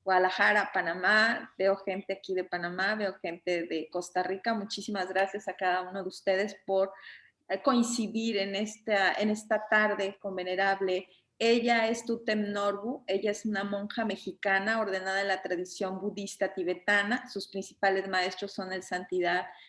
Guadalajara, Panamá, veo gente aquí de Panamá, veo gente de Costa Rica. Muchísimas gracias a cada uno de ustedes por coincidir en esta tarde con Venerable. Ella es Tutem Norbu, ella es una monja mexicana ordenada en la tradición budista tibetana. Sus principales maestros son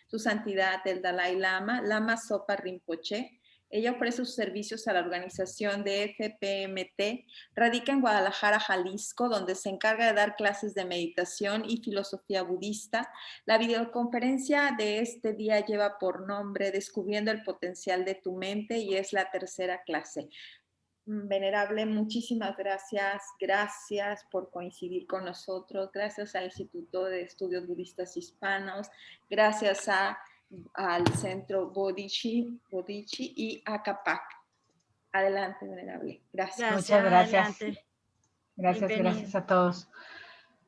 su santidad el Dalai Lama, Lama Zopa Rinpoche. Ella ofrece sus servicios a la organización de FPMT, radica en Guadalajara, Jalisco, donde se encarga de dar clases de meditación y filosofía budista. La videoconferencia de este día lleva por nombre Descubriendo el potencial de tu mente y es la tercera clase. Venerable, muchísimas gracias. Gracias por coincidir con nosotros. Gracias al Instituto de Estudios Budistas Hispanos. Gracias al Centro Bodichi y a CAPAC. Adelante, Venerable. Gracias. Muchas gracias. Adelante. Gracias, Bienvenido. gracias a todos.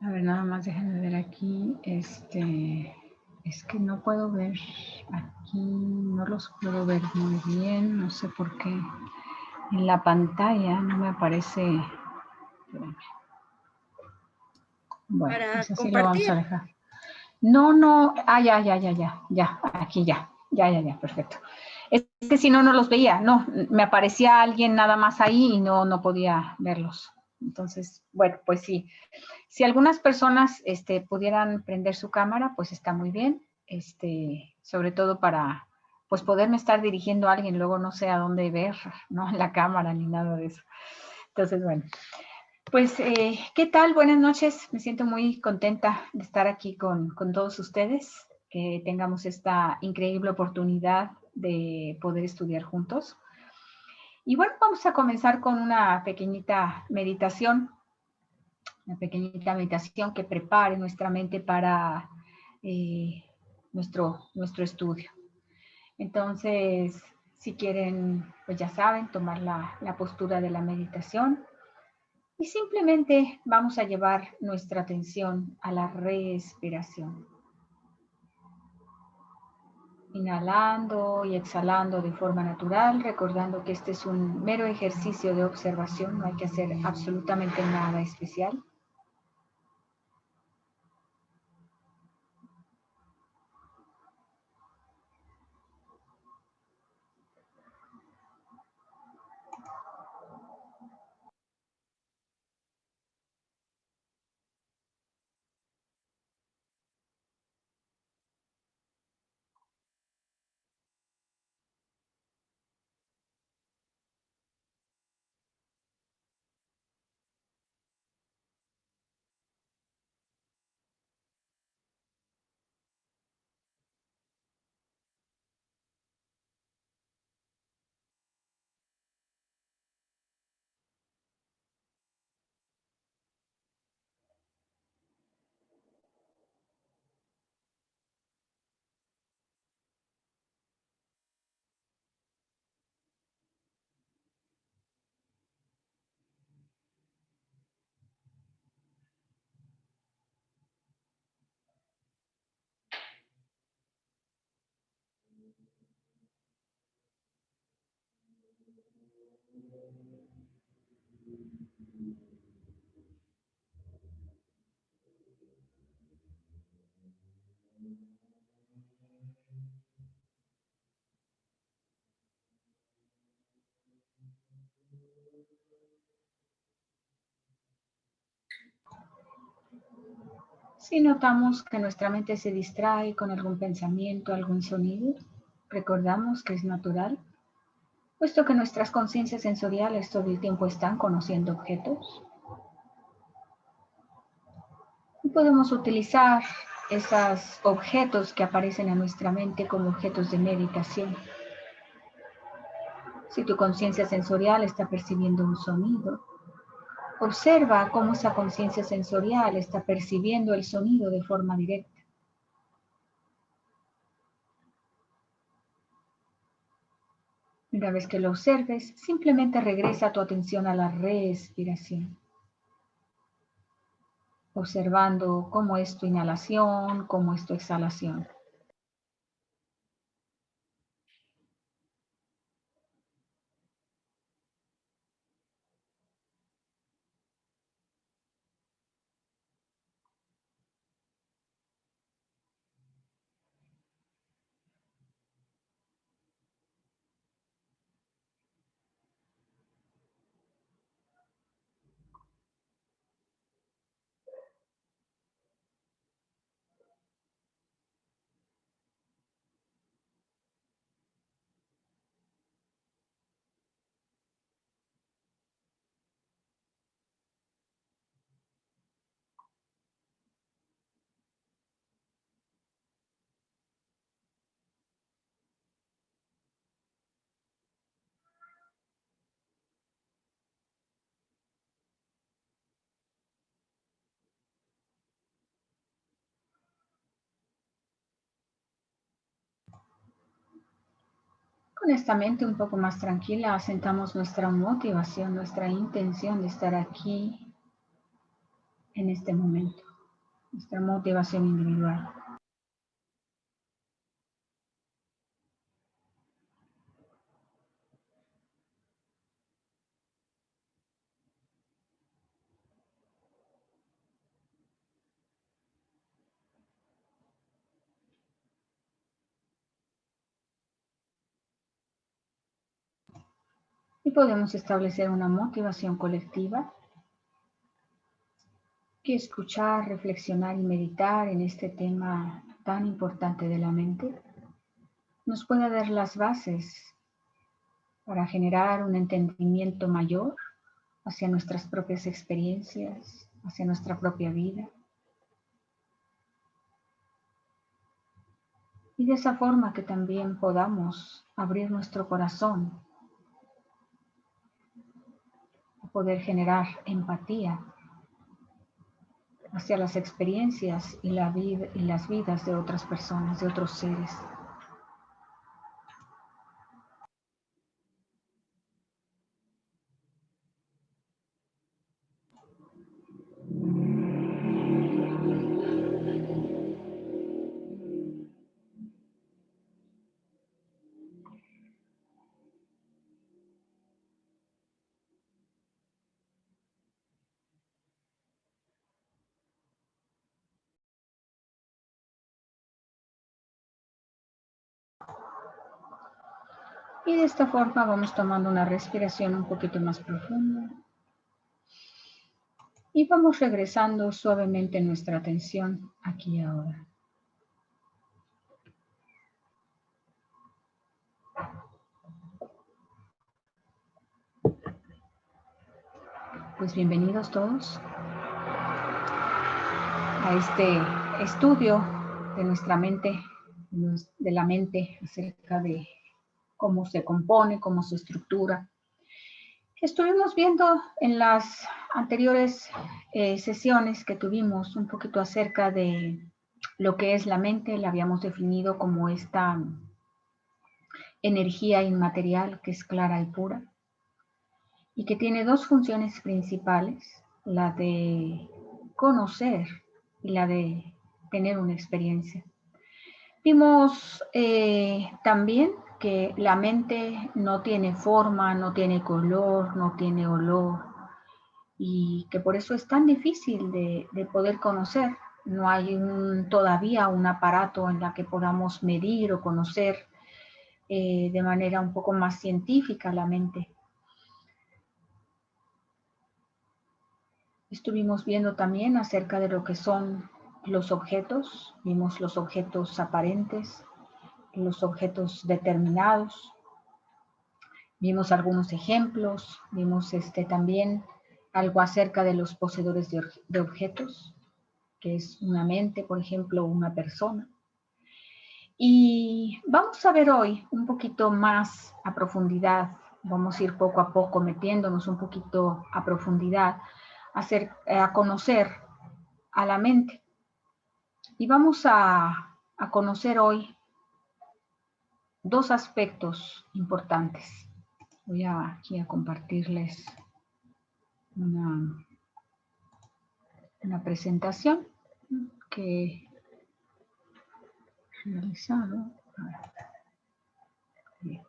A ver, nada más déjenme ver aquí. Es que no puedo ver aquí, no los puedo ver muy bien, no sé por qué. En la pantalla no me aparece. Espérenme. Bueno, Para pues así lo vamos compartir. a dejar. No. Ya, aquí ya, perfecto. Es que si no, no los veía, no, me aparecía alguien nada más ahí y no podía verlos. Entonces, bueno, pues sí. Si algunas personas pudieran prender su cámara, pues está muy bien, sobre todo para pues poderme estar dirigiendo a alguien, luego no sé a dónde ver, ¿no? En la cámara ni nada de eso. Entonces, bueno. Pues, ¿qué tal? Buenas noches. Me siento muy contenta de estar aquí con todos ustedes, que tengamos esta increíble oportunidad de poder estudiar juntos. Y bueno, vamos a comenzar con una pequeñita meditación que prepare nuestra mente para nuestro estudio. Entonces, si quieren, pues ya saben, tomar la postura de la meditación. Y simplemente vamos a llevar nuestra atención a la respiración. Inhalando y exhalando de forma natural, recordando que este es un mero ejercicio de observación, no hay que hacer absolutamente nada especial. Si notamos que nuestra mente se distrae con algún pensamiento, algún sonido, recordamos que es natural, puesto que nuestras conciencias sensoriales todo el tiempo están conociendo objetos. Y podemos utilizar esos objetos que aparecen en nuestra mente como objetos de meditación. Si tu conciencia sensorial está percibiendo un sonido, observa cómo esa conciencia sensorial está percibiendo el sonido de forma directa. Una vez que lo observes, simplemente regresa tu atención a la respiración, observando cómo es tu inhalación, cómo es tu exhalación. Con esta mente un poco más tranquila, asentamos nuestra motivación, nuestra intención de estar aquí en este momento, nuestra motivación individual. Y podemos establecer una motivación colectiva que escuchar, reflexionar y meditar en este tema tan importante de la mente nos puede dar las bases para generar un entendimiento mayor hacia nuestras propias experiencias, hacia nuestra propia vida. Y de esa forma que también podamos abrir nuestro corazón a poder generar empatía hacia las experiencias y la vida y las vidas de otras personas, de otros seres. Y de esta forma vamos tomando una respiración un poquito más profunda. Y vamos regresando suavemente nuestra atención aquí y ahora. Pues bienvenidos todos a este estudio de nuestra mente, de la mente acerca de cómo se compone, cómo se estructura. Estuvimos viendo en las anteriores sesiones que tuvimos un poquito acerca de lo que es la mente. La habíamos definido como esta energía inmaterial que es clara y pura y que tiene dos funciones principales, la de conocer y la de tener una experiencia. Vimos también que la mente no tiene forma, no tiene color, no tiene olor y que por eso es tan difícil de poder conocer. No hay todavía un aparato en la que podamos medir o conocer de manera un poco más científica la mente. Estuvimos viendo también acerca de lo que son los objetos. Vimos los objetos aparentes, los objetos determinados. Vimos algunos ejemplos. Vimos también algo acerca de los poseedores de objetos, que es una mente, por ejemplo, una persona. Y vamos a ver hoy un poquito más a profundidad. Vamos a ir poco a poco metiéndonos un poquito a profundidad a conocer a la mente. Y vamos a conocer hoy dos aspectos importantes. Voy aquí a compartirles una presentación que he realizado. Bien.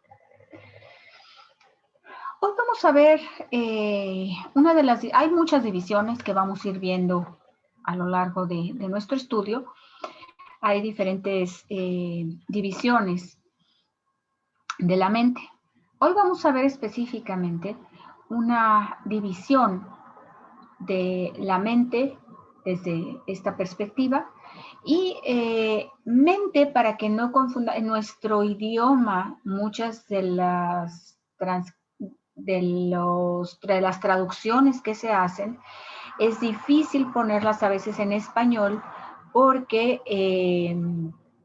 Hoy vamos a ver hay muchas divisiones que vamos a ir viendo a lo largo de nuestro estudio. Hay diferentes divisiones de la mente. Hoy vamos a ver específicamente una división de la mente desde esta perspectiva y mente, para que no confunda, en nuestro idioma muchas de las traducciones que se hacen es difícil ponerlas a veces en español porque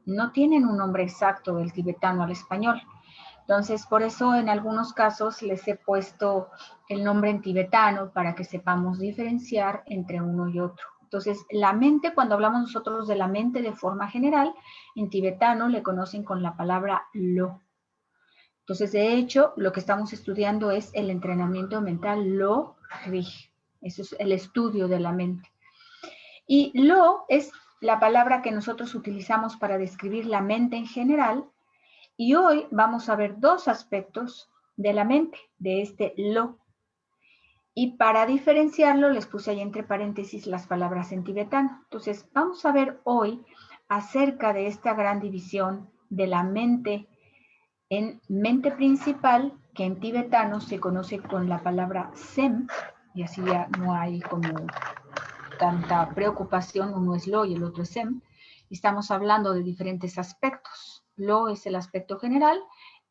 no tienen un nombre exacto del tibetano al español. Entonces, por eso en algunos casos les he puesto el nombre en tibetano para que sepamos diferenciar entre uno y otro. Entonces, la mente, cuando hablamos nosotros de la mente de forma general, en tibetano le conocen con la palabra lo. Entonces, de hecho, lo que estamos estudiando es el entrenamiento mental, lo rige. Eso es el estudio de la mente. Y lo es la palabra que nosotros utilizamos para describir la mente en general. Y hoy vamos a ver dos aspectos de la mente, de este lo. Y para diferenciarlo, les puse ahí entre paréntesis las palabras en tibetano. Entonces, vamos a ver hoy acerca de esta gran división de la mente en mente principal, que en tibetano se conoce con la palabra sem, y así ya no hay como tanta preocupación, uno es lo y el otro es sem. Estamos hablando de diferentes aspectos. Lo es el aspecto general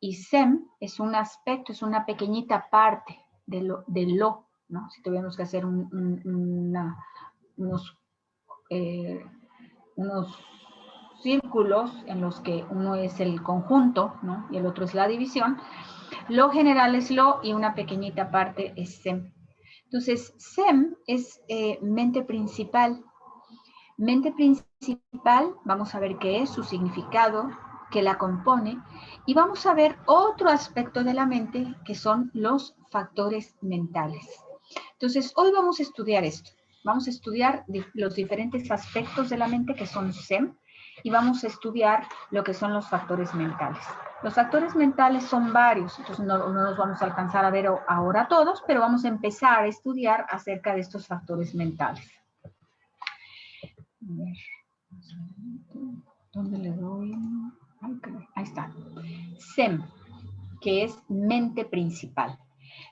y sem es un aspecto, es una pequeñita parte de lo, ¿no? Si tuviéramos que hacer unos círculos en los que uno es el conjunto, ¿no? Y el otro es la división, lo general es lo y una pequeñita parte es sem. Entonces, sem es mente principal. Mente principal, vamos a ver qué es, su significado, qué la compone, y vamos a ver otro aspecto de la mente que son los factores mentales. Entonces, hoy vamos a estudiar esto. Vamos a estudiar los diferentes aspectos de la mente que son SEM y vamos a estudiar lo que son los factores mentales. Los factores mentales son varios, entonces no los vamos a alcanzar a ver ahora todos, pero vamos a empezar a estudiar acerca de estos factores mentales. A ver, ¿dónde le doy? Ahí está. SEM, que es mente principal.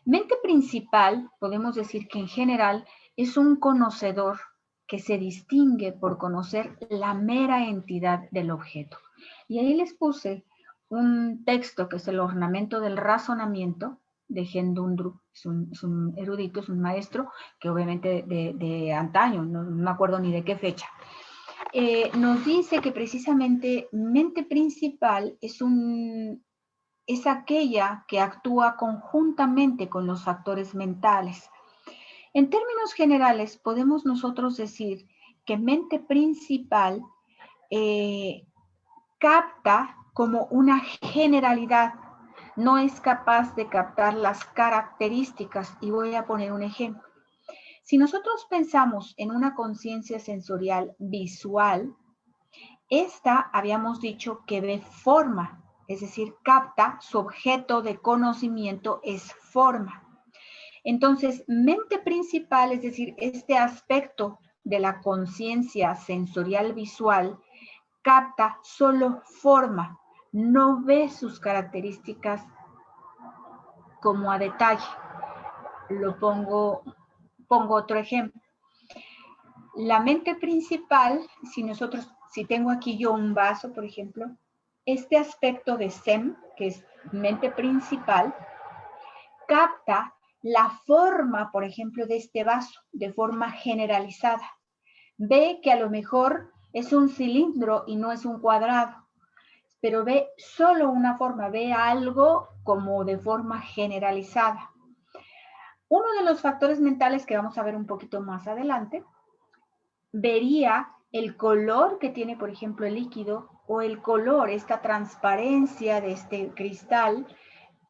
Mente principal, podemos decir que en general es un conocedor que se distingue por conocer la mera entidad del objeto. Y ahí les puse un texto que es el ornamento del razonamiento de Gendundru, es un erudito, es un maestro que obviamente de antaño, no me acuerdo ni de qué fecha. Nos dice que precisamente mente principal es aquella que actúa conjuntamente con los factores mentales. En términos generales, podemos nosotros decir que mente principal capta como una generalidad, no es capaz de captar las características, y voy a poner un ejemplo. Si nosotros pensamos en una conciencia sensorial visual, esta habíamos dicho que ve forma, es decir, capta, su objeto de conocimiento es forma. Entonces, mente principal, es decir, este aspecto de la conciencia sensorial visual, capta solo forma, no ve sus características como a detalle. Pongo otro ejemplo. La mente principal, si tengo aquí yo un vaso, por ejemplo, este aspecto de SEM, que es mente principal, capta la forma, por ejemplo, de este vaso, de forma generalizada. Ve que a lo mejor es un cilindro y no es un cuadrado, pero ve solo una forma, ve algo como de forma generalizada. Uno de los factores mentales que vamos a ver un poquito más adelante, vería el color que tiene, por ejemplo, el líquido, o el color, esta transparencia de este cristal,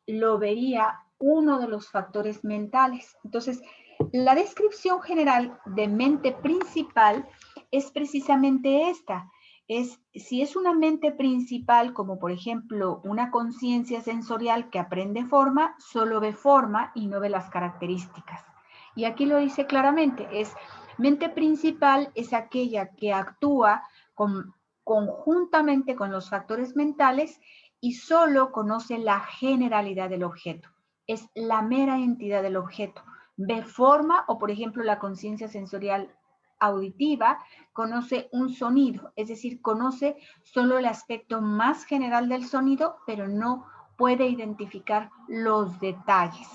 lo vería uno de los factores mentales. Entonces, la descripción general de mente principal es precisamente esta. Si es una mente principal, como por ejemplo una conciencia sensorial que aprende forma, solo ve forma y no ve las características. Y aquí lo dice claramente, mente principal es aquella que actúa conjuntamente con los factores mentales y solo conoce la generalidad del objeto. Es la mera entidad del objeto. Ve forma o, por ejemplo, la conciencia sensorial auditiva conoce un sonido, es decir, conoce solo el aspecto más general del sonido, pero no puede identificar los detalles.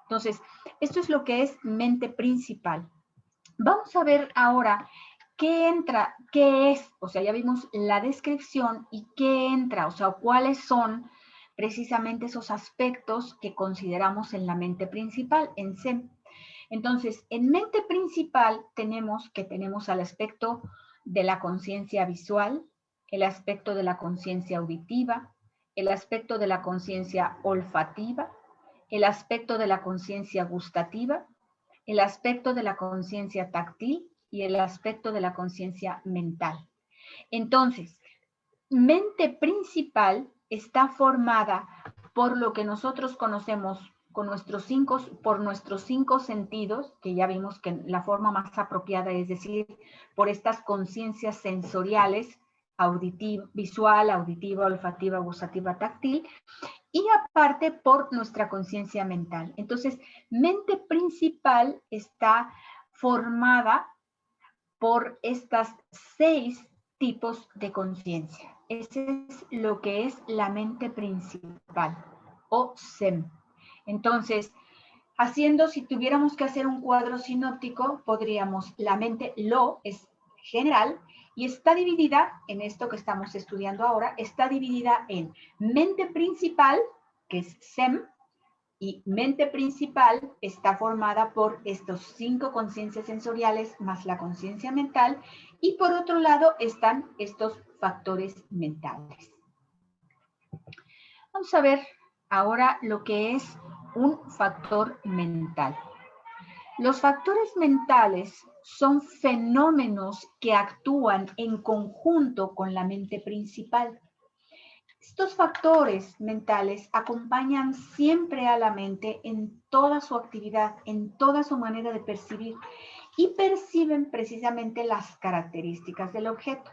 Entonces, esto es lo que es mente principal. Vamos a ver ahora qué entra, qué es, o sea, ya vimos la descripción y qué entra, o sea, cuáles son precisamente esos aspectos que consideramos en la mente principal, en SEM. Entonces, en mente principal tenemos al aspecto de la conciencia visual, el aspecto de la conciencia auditiva, el aspecto de la conciencia olfativa, el aspecto de la conciencia gustativa, el aspecto de la conciencia táctil y el aspecto de la conciencia mental. Entonces, mente principal está formada por lo que nosotros conocemos por nuestros cinco sentidos, que ya vimos que la forma más apropiada es decir, por estas conciencias sensoriales, visual, auditiva, olfativa, gustativa, táctil, y aparte por nuestra conciencia mental. Entonces, mente principal está formada por estas 6 tipos de conciencia. Ese es lo que es la mente principal o SEM. Entonces, si tuviéramos que hacer un cuadro sinóptico, podríamos, la mente lo es general y está dividida, en esto que estamos estudiando ahora, está dividida en mente principal, que es SEM, y mente principal está formada por estos 5 conciencias sensoriales más la conciencia mental, y por otro lado están estos factores mentales. Vamos a ver ahora lo que es un factor mental. Los factores mentales son fenómenos que actúan en conjunto con la mente principal. Estos factores mentales acompañan siempre a la mente en toda su actividad, en toda su manera de percibir, y perciben precisamente las características del objeto.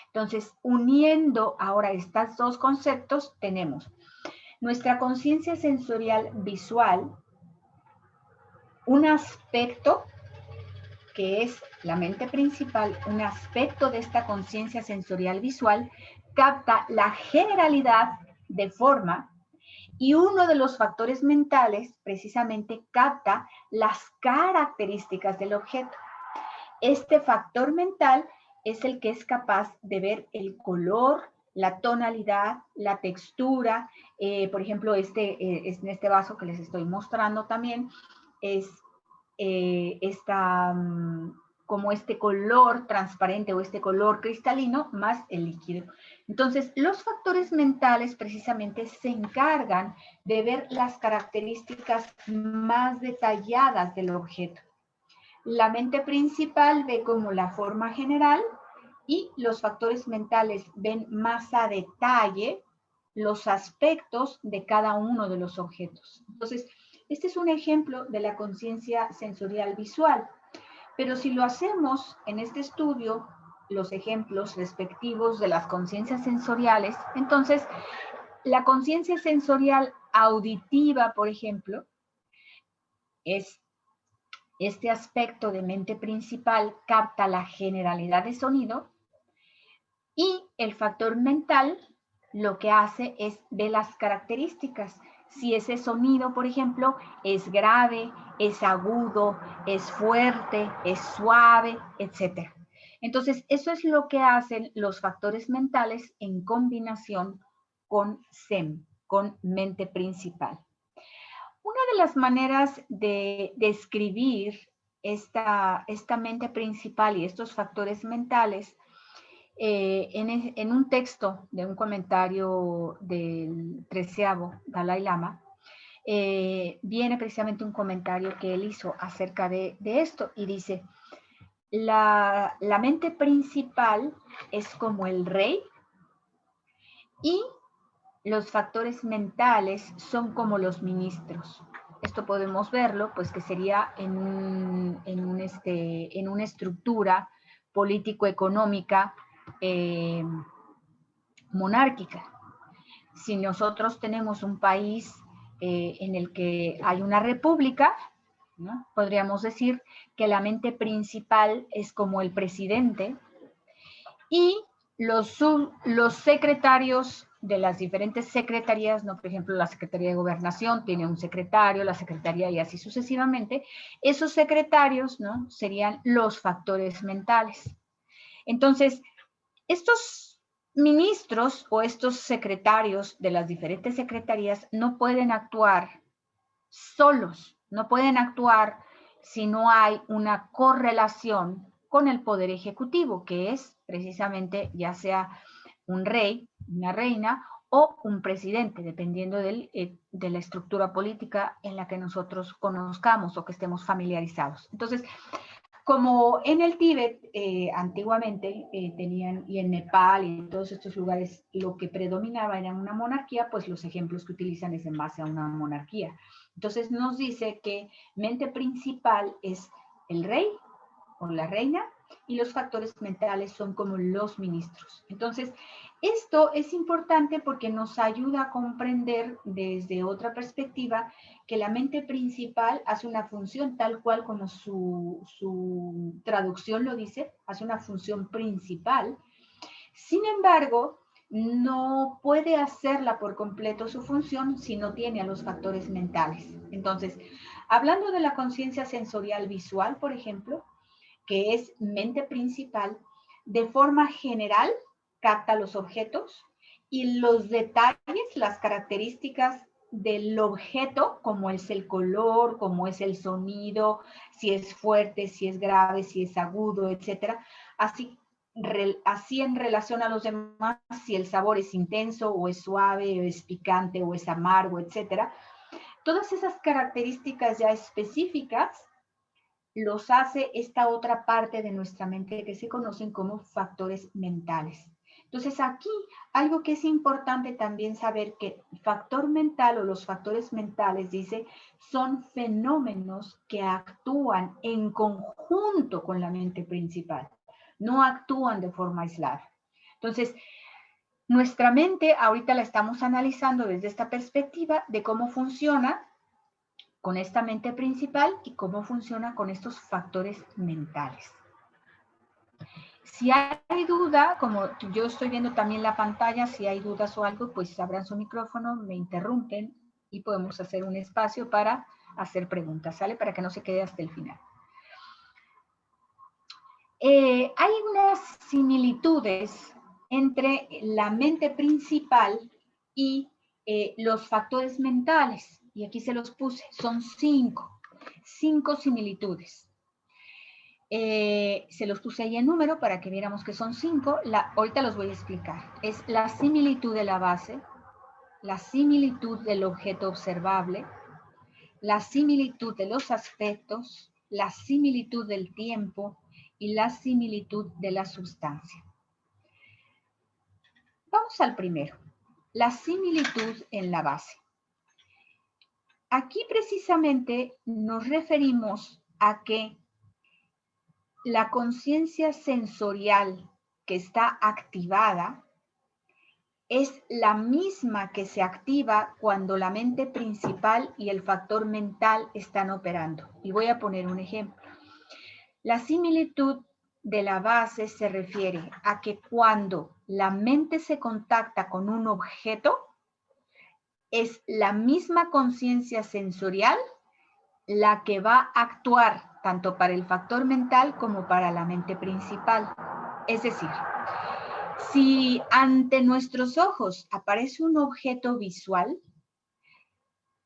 Entonces, uniendo ahora estos 2 conceptos, tenemos nuestra conciencia sensorial visual, un aspecto que es la mente principal, un aspecto de esta conciencia sensorial visual, capta la generalidad de forma, y uno de los factores mentales precisamente capta las características del objeto. Este factor mental es el que es capaz de ver el color, la tonalidad, la textura. Por ejemplo, en este vaso que les estoy mostrando también es como este color transparente o este color cristalino más el líquido. Entonces, los factores mentales precisamente se encargan de ver las características más detalladas del objeto. La mente principal ve como la forma general y los factores mentales ven más a detalle los aspectos de cada uno de los objetos. Entonces, este es un ejemplo de la conciencia sensorial visual, pero si lo hacemos en este estudio, los ejemplos respectivos de las conciencias sensoriales, entonces la conciencia sensorial auditiva, por ejemplo, es este aspecto de mente principal capta la generalidad de sonido, y el factor mental lo que hace es ver las características. Si ese sonido, por ejemplo, es grave, es agudo, es fuerte, es suave, etc. Entonces, eso es lo que hacen los factores mentales en combinación con SEM, con mente principal. Una de las maneras de describir esta mente principal y estos factores mentales, en un texto de un comentario del 13º Dalai Lama, viene precisamente un comentario que él hizo acerca de esto y dice, la mente principal es como el rey y los factores mentales son como los ministros. Esto podemos verlo, pues que sería en una estructura político-económica monárquica. Si nosotros tenemos un país en el que hay una república, ¿no? Podríamos decir que la mente principal es como el presidente y los secretarios de las diferentes secretarías, ¿no? Por ejemplo, la Secretaría de Gobernación tiene un secretario, la Secretaría y así sucesivamente. Esos secretarios, ¿no? Serían los factores mentales. Entonces, estos ministros o estos secretarios de las diferentes secretarías no pueden actuar solos, no pueden actuar si no hay una correlación con el poder ejecutivo, que es precisamente ya sea un rey, una reina o un presidente, dependiendo de la estructura política en la que nosotros conozcamos o que estemos familiarizados. Entonces, como en el Tíbet antiguamente tenían, y en Nepal y en todos estos lugares, lo que predominaba era una monarquía, pues los ejemplos que utilizan es en base a una monarquía. Entonces nos dice que mente principal es el rey o la reina, y los factores mentales son como los ministros. Entonces, esto es importante porque nos ayuda a comprender desde otra perspectiva que la mente principal hace una función tal cual como su traducción lo dice, hace una función principal. Sin embargo, no puede hacerla por completo su función si no tiene a los factores mentales. Entonces, hablando de la conciencia sensorial visual, por ejemplo, que es mente principal, de forma general capta los objetos y los detalles, las características del objeto, como es el color, como es el sonido, si es fuerte, si es grave, si es agudo, etcétera. Así en relación a los demás, si el sabor es intenso o es suave, o es picante o es amargo, etcétera. Todas esas características ya específicas los hace esta otra parte de nuestra mente que se conocen como factores mentales. Entonces aquí algo que es importante también saber que el factor mental o los factores mentales, dice, son fenómenos que actúan en conjunto con la mente principal, no actúan de forma aislada. Entonces, nuestra mente ahorita la estamos analizando desde esta perspectiva de cómo funciona con esta mente principal y cómo funciona con estos factores mentales. Si hay duda, como yo estoy viendo también la pantalla, si hay dudas o algo, pues abran su micrófono, me interrumpen y podemos hacer un espacio para hacer preguntas, ¿sale? Para que no se quede hasta el final. Hay unas similitudes entre la mente principal y los factores mentales. Y aquí se los puse, son 5 similitudes. Se los puse ahí en número para que viéramos que son 5. Ahorita los voy a explicar. Es la similitud de la base, la similitud del objeto observable, la similitud de los aspectos, la similitud del tiempo y la similitud de la sustancia. Vamos al primero, la similitud en la base. Aquí precisamente nos referimos a que la conciencia sensorial que está activada es la misma que se activa cuando la mente principal y el factor mental están operando. Y voy a poner un ejemplo. La similitud de la base se refiere a que cuando la mente se contacta con un objeto, es la misma conciencia sensorial la que va a actuar tanto para el factor mental como para la mente principal. Es decir, si ante nuestros ojos aparece un objeto visual,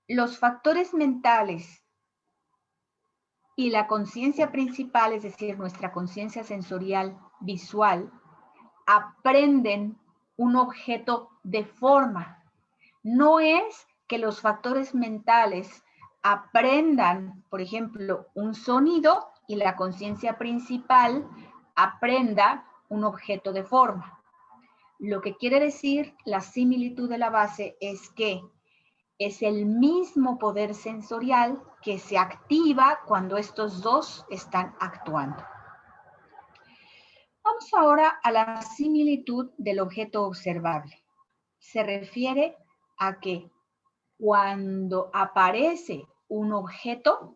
los factores mentales y la conciencia principal, es decir, nuestra conciencia sensorial visual, aprenden un objeto de forma. No es que los factores mentales aprendan, por ejemplo, un sonido y la conciencia principal aprenda un objeto de forma. Lo que quiere decir la similitud de la base es que es el mismo poder sensorial que se activa cuando estos dos están actuando. Vamos ahora a la similitud del objeto observable. Se refiere a que cuando aparece un objeto,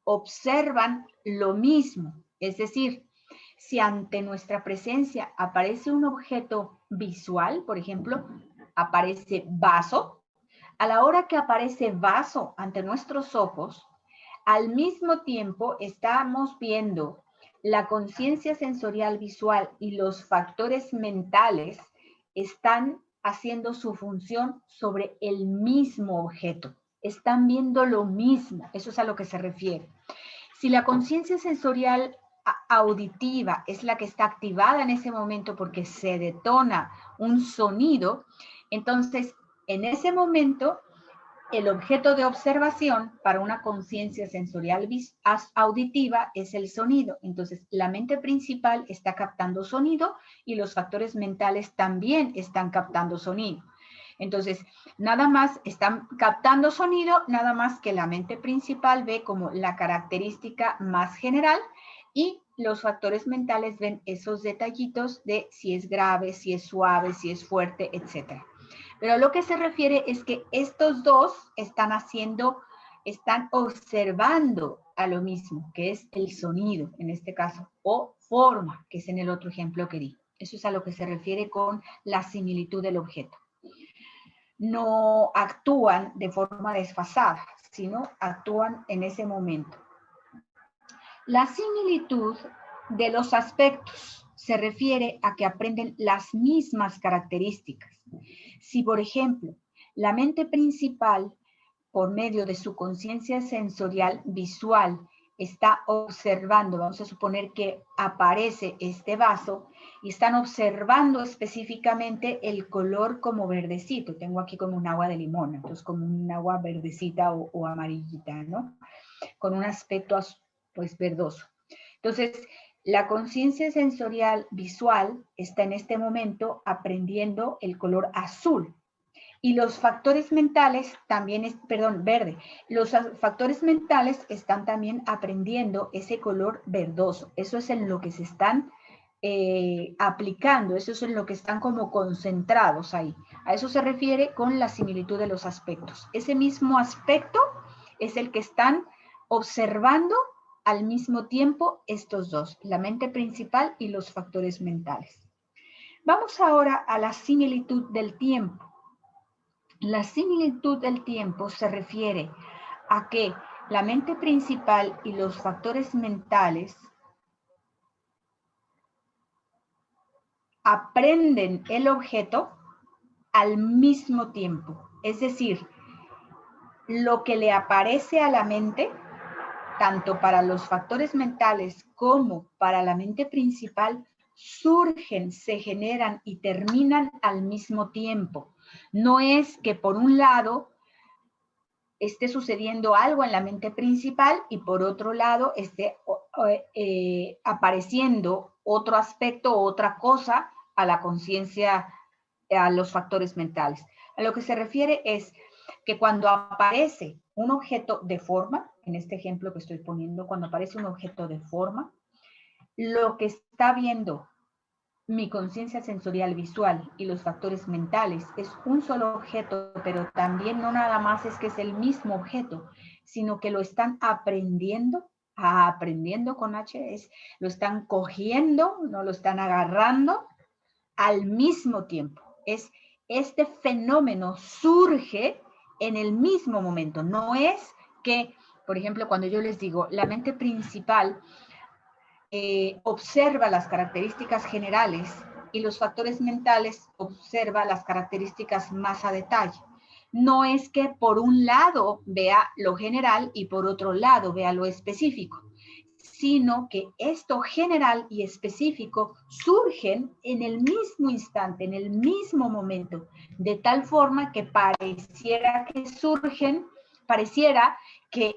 observan lo mismo. Es decir, si ante nuestra presencia aparece un objeto visual, por ejemplo, aparece vaso, a la hora que aparece vaso ante nuestros ojos, al mismo tiempo estamos viendo la conciencia sensorial visual y los factores mentales están haciendo su función sobre el mismo objeto. Están viendo lo mismo, eso es a lo que se refiere. Si la conciencia sensorial auditiva es la que está activada en ese momento porque se detona un sonido, Entonces, en ese momento, el objeto de observación para una conciencia sensorial auditiva es el sonido. Entonces, la mente principal está captando sonido y los factores mentales también están captando sonido. Entonces, nada más están captando sonido, nada más que la mente principal ve como la característica más general y los factores mentales ven esos detallitos de si es grave, si es suave, si es fuerte, etc. Pero lo que se refiere es que estos dos están observando a lo mismo, que es el sonido en este caso, o forma, que es en el otro ejemplo que di. Eso es a lo que se refiere con la similitud del objeto. No actúan de forma desfasada, sino actúan en ese momento. La similitud de los aspectos se refiere a que aprenden las mismas características. Si, por ejemplo, la mente principal, por medio de su conciencia sensorial visual, está observando, vamos a suponer que aparece este vaso, y están observando específicamente el color como verdecito. Tengo aquí como un agua de limón, entonces como un agua verdecita o amarillita, ¿no? Con un aspecto pues verdoso. Entonces, la conciencia sensorial visual está en este momento aprendiendo el color azul. Y los factores mentales también, verde. Los factores mentales están también aprendiendo ese color verdoso. Eso es en lo que se están aplicando, eso es en lo que están como concentrados ahí. A eso se refiere con la similitud de los aspectos. Ese mismo aspecto es el que están observando al mismo tiempo estos dos, la mente principal y los factores mentales. Vamos ahora a la similitud del tiempo. La similitud del tiempo se refiere a que la mente principal y los factores mentales aprenden el objeto al mismo tiempo. Es decir, lo que le aparece a la mente, tanto para los factores mentales como para la mente principal, surgen, se generan y terminan al mismo tiempo. No es que por un lado esté sucediendo algo en la mente principal y por otro lado esté apareciendo otro aspecto o otra cosa a la conciencia, a los factores mentales. A lo que se refiere es que cuando aparece un objeto de forma, en este ejemplo que estoy poniendo, cuando aparece un objeto de forma, lo que está viendo mi conciencia sensorial visual y los factores mentales es un solo objeto, pero también no nada más es que es el mismo objeto, sino que lo están aprendiendo con H, lo están cogiendo, no lo están agarrando al mismo tiempo. Este fenómeno surge en el mismo momento. No es que, por ejemplo, cuando yo les digo, la mente principal observa las características generales y los factores mentales observa las características más a detalle. No es que por un lado vea lo general y por otro lado vea lo específico, sino que esto general y específico surgen en el mismo instante, en el mismo momento, de tal forma que pareciera que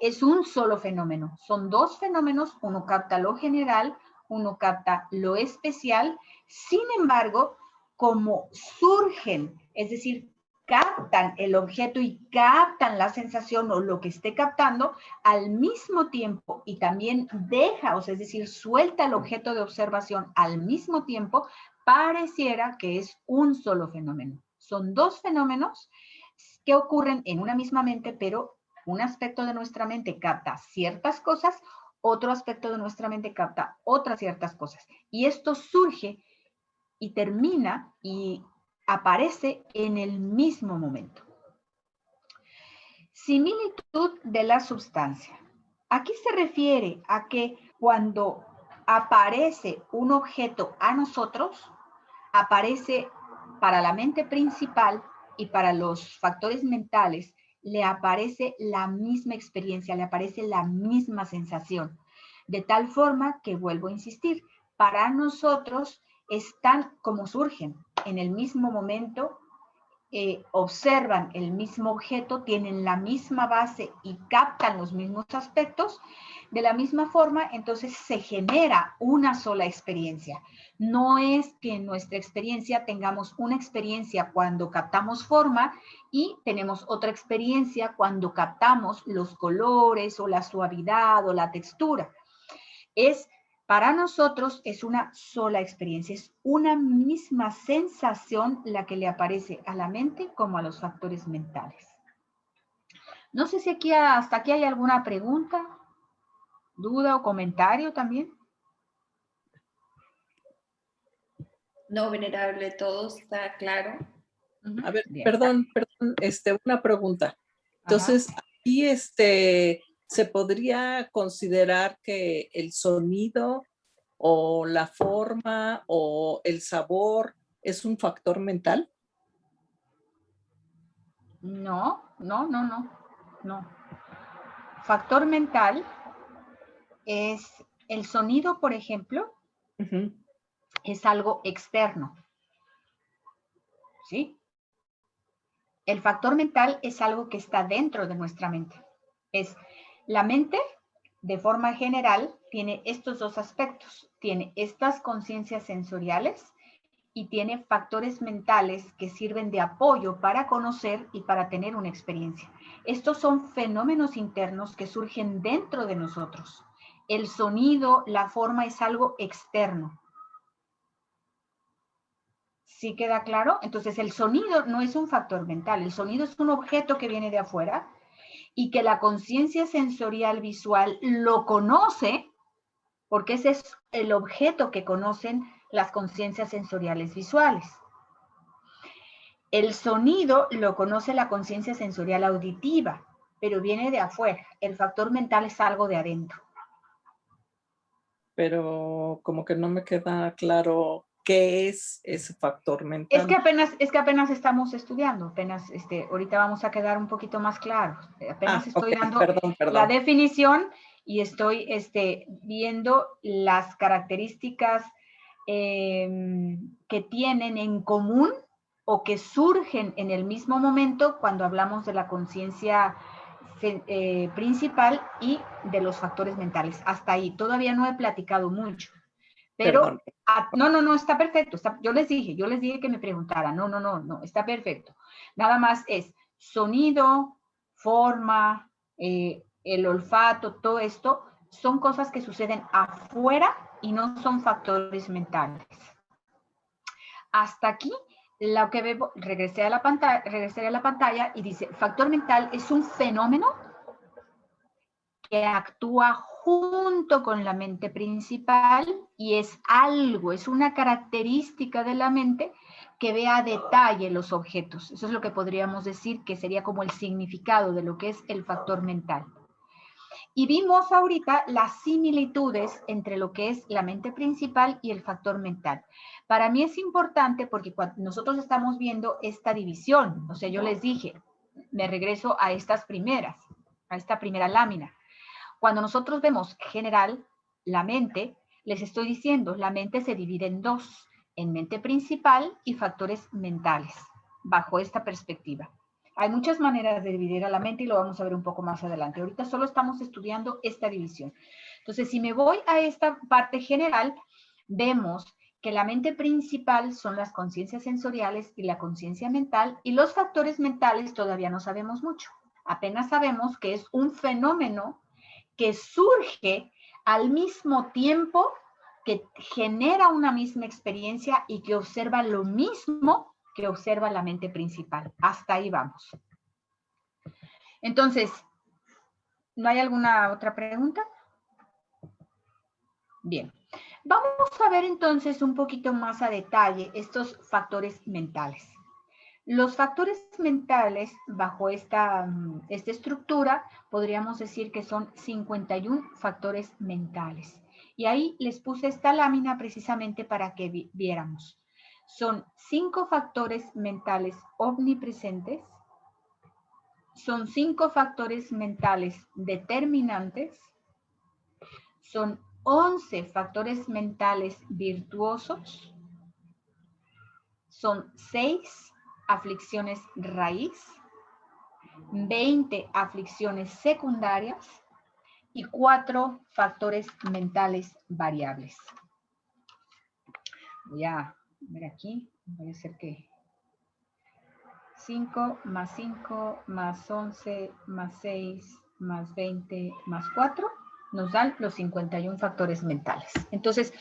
es un solo fenómeno. Son dos fenómenos, uno capta lo general, uno capta lo especial. Sin embargo, como surgen, es decir, captan el objeto y captan la sensación o lo que esté captando al mismo tiempo y también deja, o sea, es decir, suelta el objeto de observación al mismo tiempo, pareciera que es un solo fenómeno. Son dos fenómenos que ocurren en una misma mente, pero un aspecto de nuestra mente capta ciertas cosas, otro aspecto de nuestra mente capta otras ciertas cosas. Y esto surge y termina y aparece en el mismo momento. Similitud de la sustancia. Aquí se refiere a que cuando aparece un objeto a nosotros, aparece para la mente principal y para los factores mentales, le aparece la misma experiencia, le aparece la misma sensación. De tal forma que, vuelvo a insistir, para nosotros están como surgen en el mismo momento, observan el mismo objeto, tienen la misma base y captan los mismos aspectos, de la misma forma, entonces se genera una sola experiencia. No es que en nuestra experiencia tengamos una experiencia cuando captamos forma y tenemos otra experiencia cuando captamos los colores o la suavidad o la textura. Para nosotros es una sola experiencia, es una misma sensación la que le aparece a la mente como a los factores mentales. No sé si hasta aquí hay alguna pregunta, duda o comentario también. No, venerable, todo está claro. A ver, bien. Perdón, una pregunta. Entonces, Ajá. aquí ¿se podría considerar que el sonido o la forma o el sabor es un factor mental? No. Factor mental es el sonido, por ejemplo, es algo externo. ¿Sí? El factor mental es algo que está dentro de nuestra mente. La mente, de forma general, tiene estos dos aspectos. Tiene estas conciencias sensoriales y tiene factores mentales que sirven de apoyo para conocer y para tener una experiencia. Estos son fenómenos internos que surgen dentro de nosotros. El sonido, la forma es algo externo. ¿Sí queda claro? Entonces el sonido no es un factor mental, el sonido es un objeto que viene de afuera y que la conciencia sensorial visual lo conoce, porque ese es el objeto que conocen las conciencias sensoriales visuales. El sonido lo conoce la conciencia sensorial auditiva, pero viene de afuera. El factor mental es algo de adentro. Pero como que no me queda claro qué es ese factor mental. Es que apenas estamos estudiando, ahorita vamos a quedar un poquito más claros. Apenas estoy dando la definición y estoy viendo las características que tienen en común o que surgen en el mismo momento cuando hablamos de la conciencia principal y de los factores mentales. Hasta ahí, todavía no he platicado mucho. Pero, no, está perfecto. Yo les dije que me preguntaran. No, está perfecto. Nada más es sonido, forma, el olfato, todo esto son cosas que suceden afuera y no son factores mentales. Hasta aquí, lo que veo, regresé a la pantalla y dice, factor mental es un fenómeno que actúa junto con la mente principal y es una característica de la mente que ve a detalle los objetos. Eso es lo que podríamos decir que sería como el significado de lo que es el factor mental. Y vimos ahorita las similitudes entre lo que es la mente principal y el factor mental. Para mí es importante porque cuando nosotros estamos viendo esta división, o sea, yo les dije, me regreso a esta primera lámina. Cuando nosotros vemos general, la mente, les estoy diciendo, la mente se divide en dos, en mente principal y factores mentales, bajo esta perspectiva. Hay muchas maneras de dividir a la mente y lo vamos a ver un poco más adelante. Ahorita solo estamos estudiando esta división. Entonces, si me voy a esta parte general, vemos que la mente principal son las conciencias sensoriales y la conciencia mental, y los factores mentales todavía no sabemos mucho. Apenas sabemos que es un fenómeno que surge al mismo tiempo que genera una misma experiencia y que observa lo mismo que observa la mente principal. Hasta ahí vamos. Entonces, ¿no hay alguna otra pregunta? Bien. Vamos a ver entonces un poquito más a detalle estos factores mentales. Los factores mentales, bajo esta estructura, podríamos decir que son 51 factores mentales. Y ahí les puse esta lámina precisamente para que viéramos. Son 5 factores mentales omnipresentes, son 5 factores mentales determinantes, son 11 factores mentales virtuosos, son 6 aflicciones raíz, 20 aflicciones secundarias y 4 factores mentales variables. Voy a ver aquí, voy a hacer que 5 más 5 más 11 más 6 más 20 más 4 nos dan los 51 factores mentales. Entonces,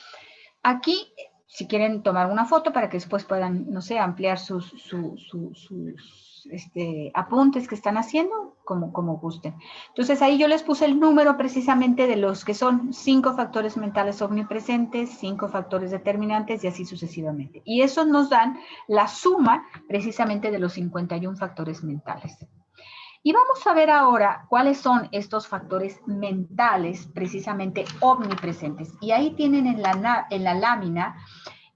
aquí, si quieren tomar una foto para que después puedan, no sé, ampliar sus apuntes que están haciendo, como gusten. Entonces, ahí yo les puse el número precisamente de los que son 5 factores mentales omnipresentes, 5 factores determinantes y así sucesivamente. Y esos nos dan la suma precisamente de los 51 factores mentales. Y vamos a ver ahora cuáles son estos factores mentales precisamente omnipresentes. Y ahí tienen en la lámina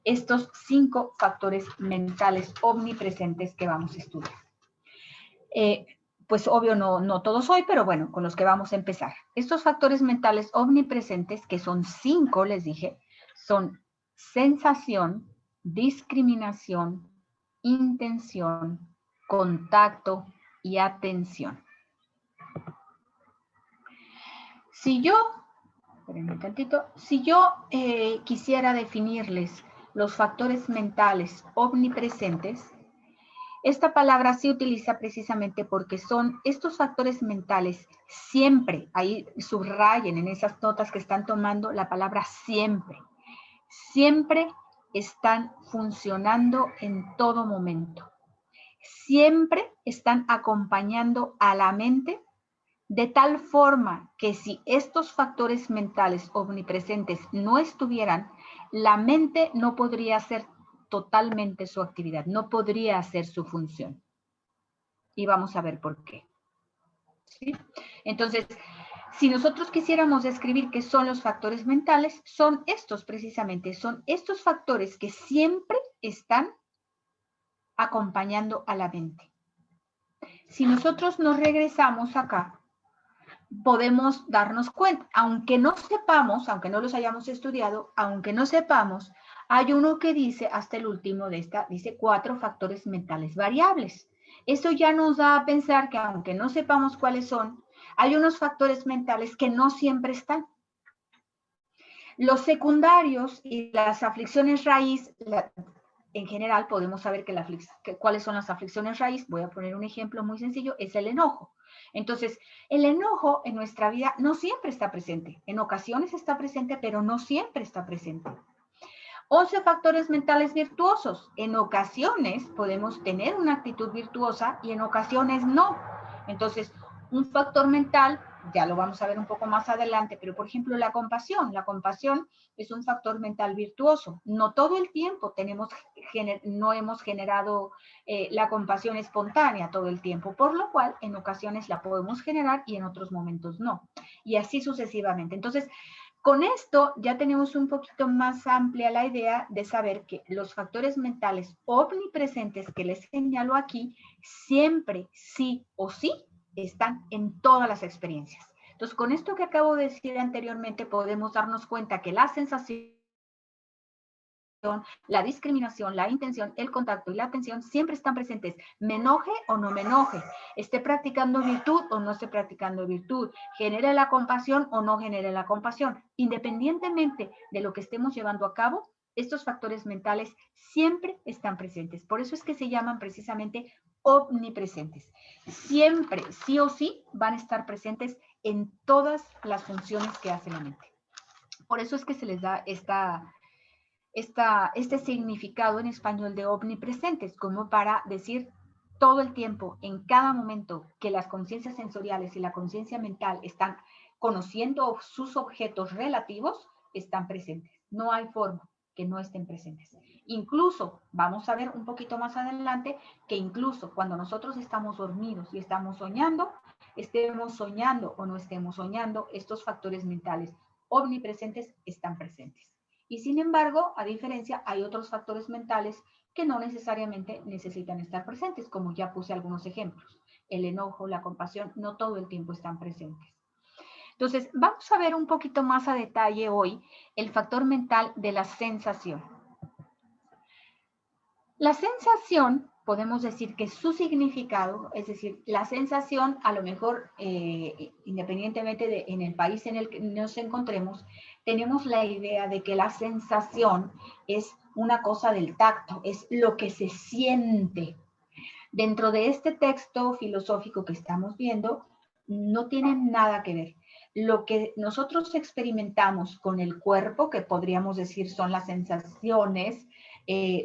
estos 5 factores mentales omnipresentes que vamos a estudiar. Pues obvio no todos hoy, pero bueno, con los que vamos a empezar. Estos factores mentales omnipresentes, que son 5, les dije, son sensación, discriminación, intención, contacto y atención. Si yo, espérenme un tantito, si yo quisiera definirles los factores mentales omnipresentes, esta palabra se utiliza precisamente porque son estos factores mentales siempre, ahí subrayen en esas notas que están tomando la palabra siempre, siempre están funcionando en todo momento. Siempre están acompañando a la mente de tal forma que si estos factores mentales omnipresentes no estuvieran, la mente no podría hacer totalmente su actividad, no podría hacer su función. Y vamos a ver por qué. ¿Sí? Entonces, si nosotros quisiéramos describir qué son los factores mentales, son estos precisamente, son estos factores que siempre están acompañando a la mente. Si nosotros nos regresamos acá, podemos darnos cuenta, aunque no sepamos, aunque no los hayamos estudiado, aunque no sepamos, hay uno que dice, hasta el último de esta, dice 4 factores mentales variables. Eso ya nos da a pensar que aunque no sepamos cuáles son, hay unos factores mentales que no siempre están. Los secundarios y las aflicciones raíz, en general podemos saber cuáles son las aflicciones raíz. Voy a poner un ejemplo muy sencillo, es el enojo. Entonces, el enojo en nuestra vida no siempre está presente. En ocasiones está presente, pero no siempre está presente. 11 factores mentales virtuosos. En ocasiones podemos tener una actitud virtuosa y en ocasiones no. Entonces, un factor mental, ya lo vamos a ver un poco más adelante, pero por ejemplo la compasión. La compasión es un factor mental virtuoso. No todo el tiempo no hemos generado la compasión espontánea todo el tiempo, por lo cual en ocasiones la podemos generar y en otros momentos no. Y así sucesivamente. Entonces, con esto ya tenemos un poquito más amplia la idea de saber que los factores mentales omnipresentes que les señalo aquí, siempre, sí o sí, están en todas las experiencias. Entonces, con esto que acabo de decir anteriormente, podemos darnos cuenta que la sensación, la discriminación, la intención, el contacto y la atención siempre están presentes. Me enoje o no me enoje, esté practicando virtud o no esté practicando virtud, genere la compasión o no genere la compasión. Independientemente de lo que estemos llevando a cabo, estos factores mentales siempre están presentes. Por eso es que se llaman precisamente omnipresentes. Siempre, sí o sí, van a estar presentes en todas las funciones que hace la mente. Por eso es que se les da este significado en español de omnipresentes, como para decir todo el tiempo, en cada momento que las conciencias sensoriales y la conciencia mental están conociendo sus objetos relativos, están presentes. No hay forma que no estén presentes. Incluso, vamos a ver un poquito más adelante, que incluso cuando nosotros estamos dormidos y estamos soñando, estemos soñando o no estemos soñando, estos factores mentales omnipresentes están presentes. Y sin embargo, a diferencia, hay otros factores mentales que no necesariamente necesitan estar presentes, como ya puse algunos ejemplos. El enojo, la compasión, no todo el tiempo están presentes. Entonces, vamos a ver un poquito más a detalle hoy el factor mental de la sensación. La sensación podemos decir que su significado, es decir, la sensación, a lo mejor, independientemente de en el país en el que nos encontremos, tenemos la idea de que la sensación es una cosa del tacto, es lo que se siente. Dentro de este texto filosófico que estamos viendo, no tiene nada que ver. Lo que nosotros experimentamos con el cuerpo, que podríamos decir son las sensaciones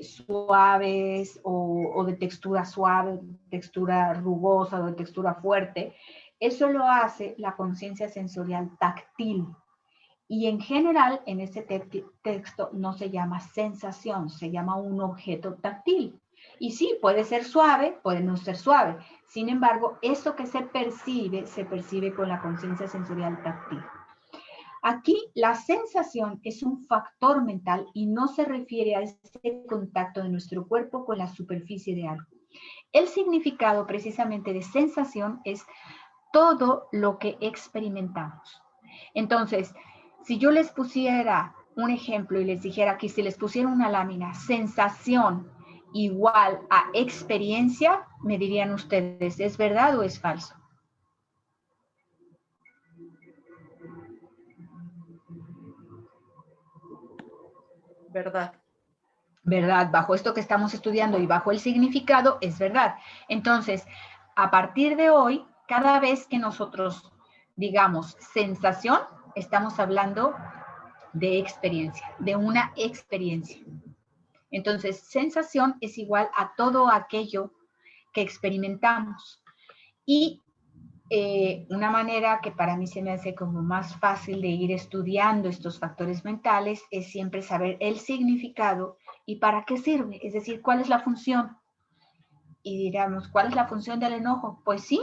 suaves o de textura suave, textura rugosa o de textura fuerte, eso lo hace la conciencia sensorial táctil. Y en general, en este texto no se llama sensación, se llama un objeto táctil. Y sí, puede ser suave, puede no ser suave. Sin embargo, eso que se percibe con la conciencia sensorial táctil. Aquí la sensación es un factor mental y no se refiere a ese contacto de nuestro cuerpo con la superficie de algo. El significado precisamente de sensación es todo lo que experimentamos. Entonces, si yo les pusiera un ejemplo y les dijera que si les pusiera una lámina, sensación igual a experiencia, me dirían ustedes, ¿es verdad o es falso? ¿Verdad? ¿Verdad? Bajo esto que estamos estudiando y bajo el significado, es verdad. Entonces, a partir de hoy, cada vez que nosotros digamos sensación, estamos hablando de experiencia, de una experiencia. Entonces, sensación es igual a todo aquello que experimentamos. Y una manera que para mí se me hace como más fácil de ir estudiando estos factores mentales es siempre saber el significado y para qué sirve, es decir, cuál es la función. Y diríamos, ¿cuál es la función del enojo? Pues sí,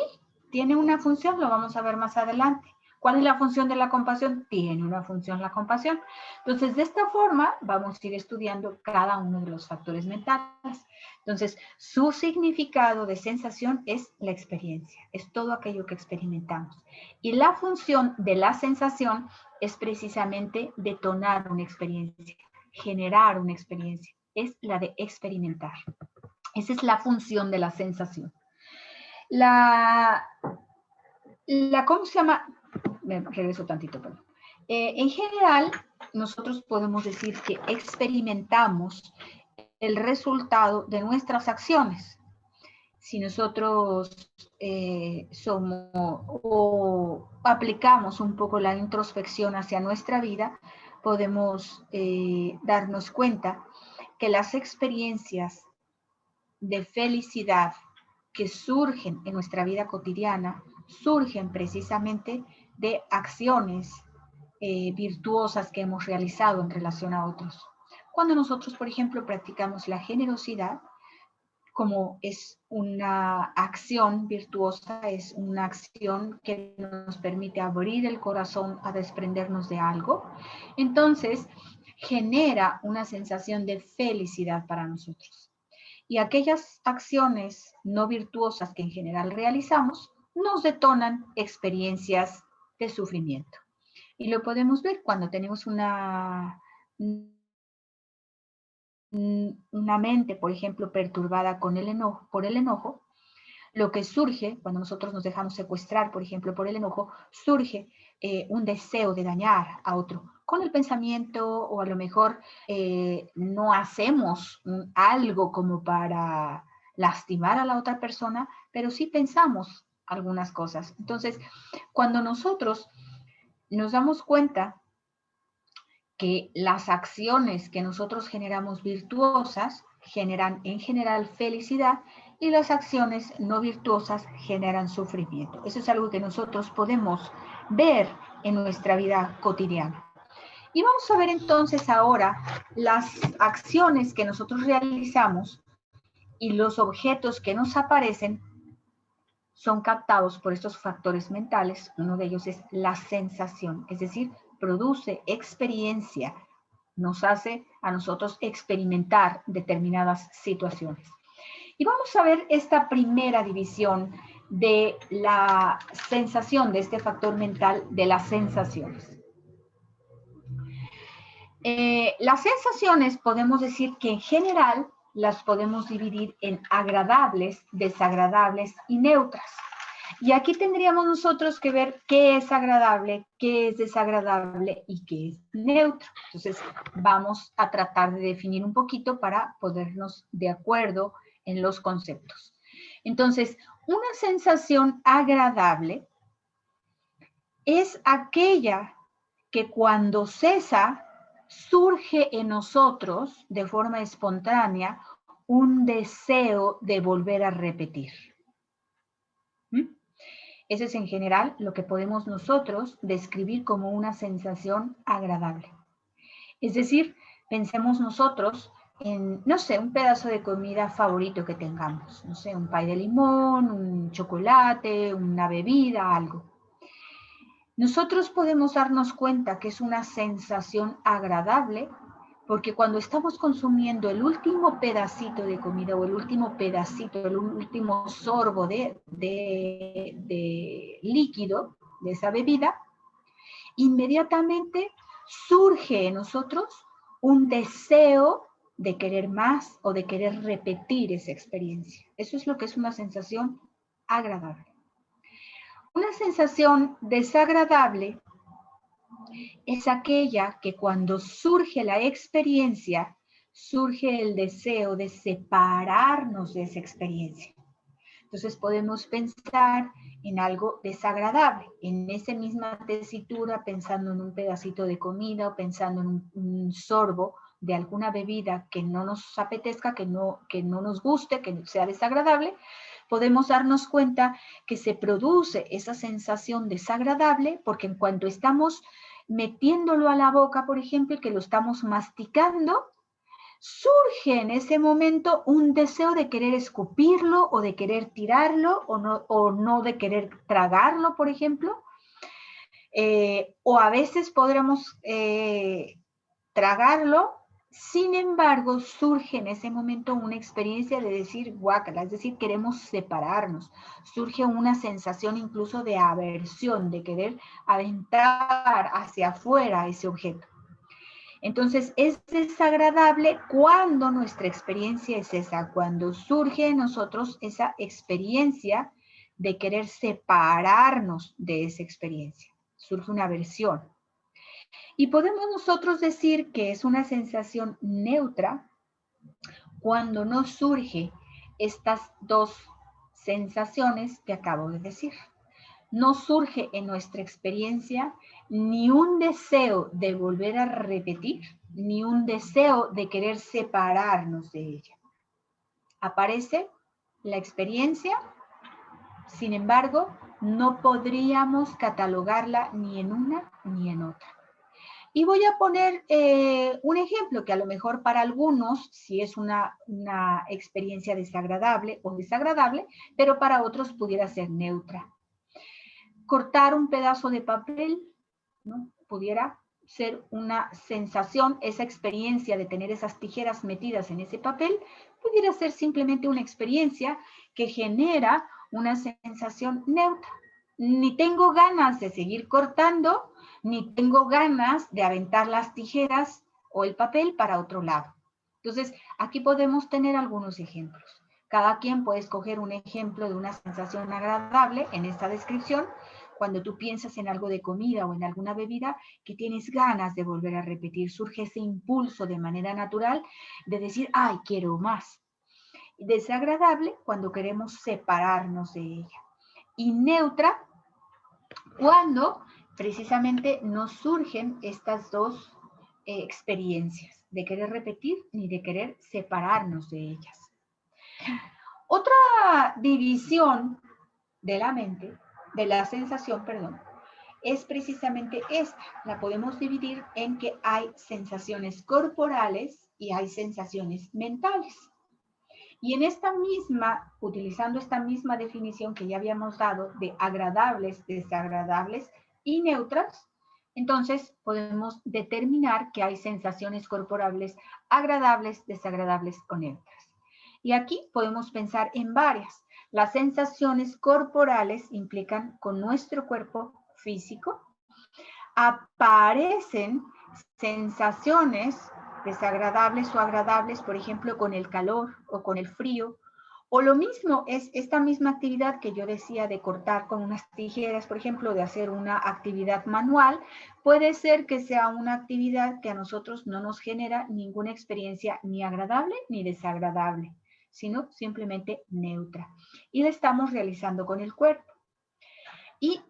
tiene una función, lo vamos a ver más adelante. ¿Cuál es la función de la compasión? Tiene una función la compasión. Entonces, de esta forma vamos a ir estudiando cada uno de los factores mentales. Entonces, su significado de sensación es la experiencia, es todo aquello que experimentamos. Y la función de la sensación es precisamente detonar una experiencia, generar una experiencia, es la de experimentar. Esa es la función de la sensación. ¿Cómo se llama? Me regreso tantito, perdón. En general, nosotros podemos decir que experimentamos el resultado de nuestras acciones. Si nosotros o aplicamos un poco la introspección hacia nuestra vida, podemos darnos cuenta que las experiencias de felicidad que surgen en nuestra vida cotidiana surgen precisamente de acciones virtuosas que hemos realizado en relación a otros. Cuando nosotros, por ejemplo, practicamos la generosidad, como es una acción virtuosa, es una acción que nos permite abrir el corazón a desprendernos de algo, entonces genera una sensación de felicidad para nosotros. Y aquellas acciones no virtuosas que en general realizamos nos detonan experiencias de sufrimiento. Y lo podemos ver cuando tenemos una mente, por ejemplo, perturbada por el enojo, lo que surge cuando nosotros nos dejamos secuestrar, por ejemplo, por el enojo, surge un deseo de dañar a otro con el pensamiento, o a lo mejor no hacemos algo como para lastimar a la otra persona, pero sí pensamos algunas cosas. Entonces, cuando nosotros nos damos cuenta que las acciones que nosotros generamos virtuosas generan en general felicidad, y las acciones no virtuosas generan sufrimiento. Eso es algo que nosotros podemos ver en nuestra vida cotidiana. Y vamos a ver entonces ahora las acciones que nosotros realizamos y los objetos que nos aparecen son captados por estos factores mentales. Uno de ellos es la sensación, es decir, produce experiencia, nos hace a nosotros experimentar determinadas situaciones. Y vamos a ver esta primera división de la sensación, de este factor mental de las sensaciones. Las sensaciones podemos decir que en general las podemos dividir en agradables, desagradables y neutras. Y aquí tendríamos nosotros que ver qué es agradable, qué es desagradable y qué es neutro. Entonces, vamos a tratar de definir un poquito para ponernos de acuerdo en los conceptos. Entonces, una sensación agradable es aquella que cuando cesa, surge en nosotros de forma espontánea un deseo de volver a repetir. Eso es en general lo que podemos nosotros describir como una sensación agradable. Es decir, pensemos nosotros en, no sé, un pedazo de comida favorito que tengamos. No sé, un pay de limón, un chocolate, una bebida, algo. Nosotros podemos darnos cuenta que es una sensación agradable porque cuando estamos consumiendo el último pedacito de comida o el último pedacito, el último sorbo de líquido, de esa bebida, inmediatamente surge en nosotros un deseo de querer más o de querer repetir esa experiencia. Eso es lo que es una sensación agradable. Una sensación desagradable es aquella que cuando surge la experiencia, surge el deseo de separarnos de esa experiencia. Entonces podemos pensar en algo desagradable, en esa misma tesitura, pensando en un pedacito de comida o pensando en un sorbo de alguna bebida que no nos apetezca, que no nos guste, que sea desagradable, podemos darnos cuenta que se produce esa sensación desagradable porque en cuanto estamos metiéndolo a la boca, por ejemplo, y que lo estamos masticando, surge en ese momento un deseo de querer escupirlo o de querer tirarlo o no de querer tragarlo, por ejemplo. O a veces podremos tragarlo, sin embargo, surge en ese momento una experiencia de decir guácala, es decir, queremos separarnos. Surge una sensación incluso de aversión, de querer aventar hacia afuera ese objeto. Entonces, es desagradable cuando nuestra experiencia es esa, cuando surge en nosotros esa experiencia de querer separarnos de esa experiencia. Surge una aversión. Y podemos nosotros decir que es una sensación neutra cuando no surge estas dos sensaciones que acabo de decir. No surge en nuestra experiencia ni un deseo de volver a repetir, ni un deseo de querer separarnos de ella. Aparece la experiencia, sin embargo, no podríamos catalogarla ni en una ni en otra. Y voy a poner un ejemplo que a lo mejor para algunos sí es una experiencia desagradable o desagradable, pero para otros pudiera ser neutra. Cortar un pedazo de papel, ¿no? Pudiera ser una sensación, esa experiencia de tener esas tijeras metidas en ese papel, pudiera ser simplemente una experiencia que genera una sensación neutra. Ni tengo ganas de seguir cortando, ni tengo ganas de aventar las tijeras o el papel para otro lado. Entonces, aquí podemos tener algunos ejemplos. Cada quien puede escoger un ejemplo de una sensación agradable en esta descripción, cuando tú piensas en algo de comida o en alguna bebida que tienes ganas de volver a repetir, surge ese impulso de manera natural de decir, ay, quiero más. Desagradable cuando queremos separarnos de ella. Y neutra cuando precisamente nos surgen estas dos experiencias, de querer repetir ni de querer separarnos de ellas. Otra división de la mente, de la sensación, perdón, es precisamente esta. La podemos dividir en que hay sensaciones corporales y hay sensaciones mentales. Y en esta misma, utilizando esta misma definición que ya habíamos dado de agradables, desagradables y neutras, entonces podemos determinar que hay sensaciones corporales agradables, desagradables o neutras. Y aquí podemos pensar en varias. Las sensaciones corporales implican con nuestro cuerpo físico. Aparecen sensaciones desagradables o agradables, por ejemplo, con el calor o con el frío. O lo mismo es esta misma actividad que yo decía de cortar con unas tijeras, por ejemplo, de hacer una actividad manual, puede ser que sea una actividad que a nosotros no nos genera ninguna experiencia ni agradable ni desagradable, sino simplemente neutra. Y la estamos realizando con el cuerpo. Y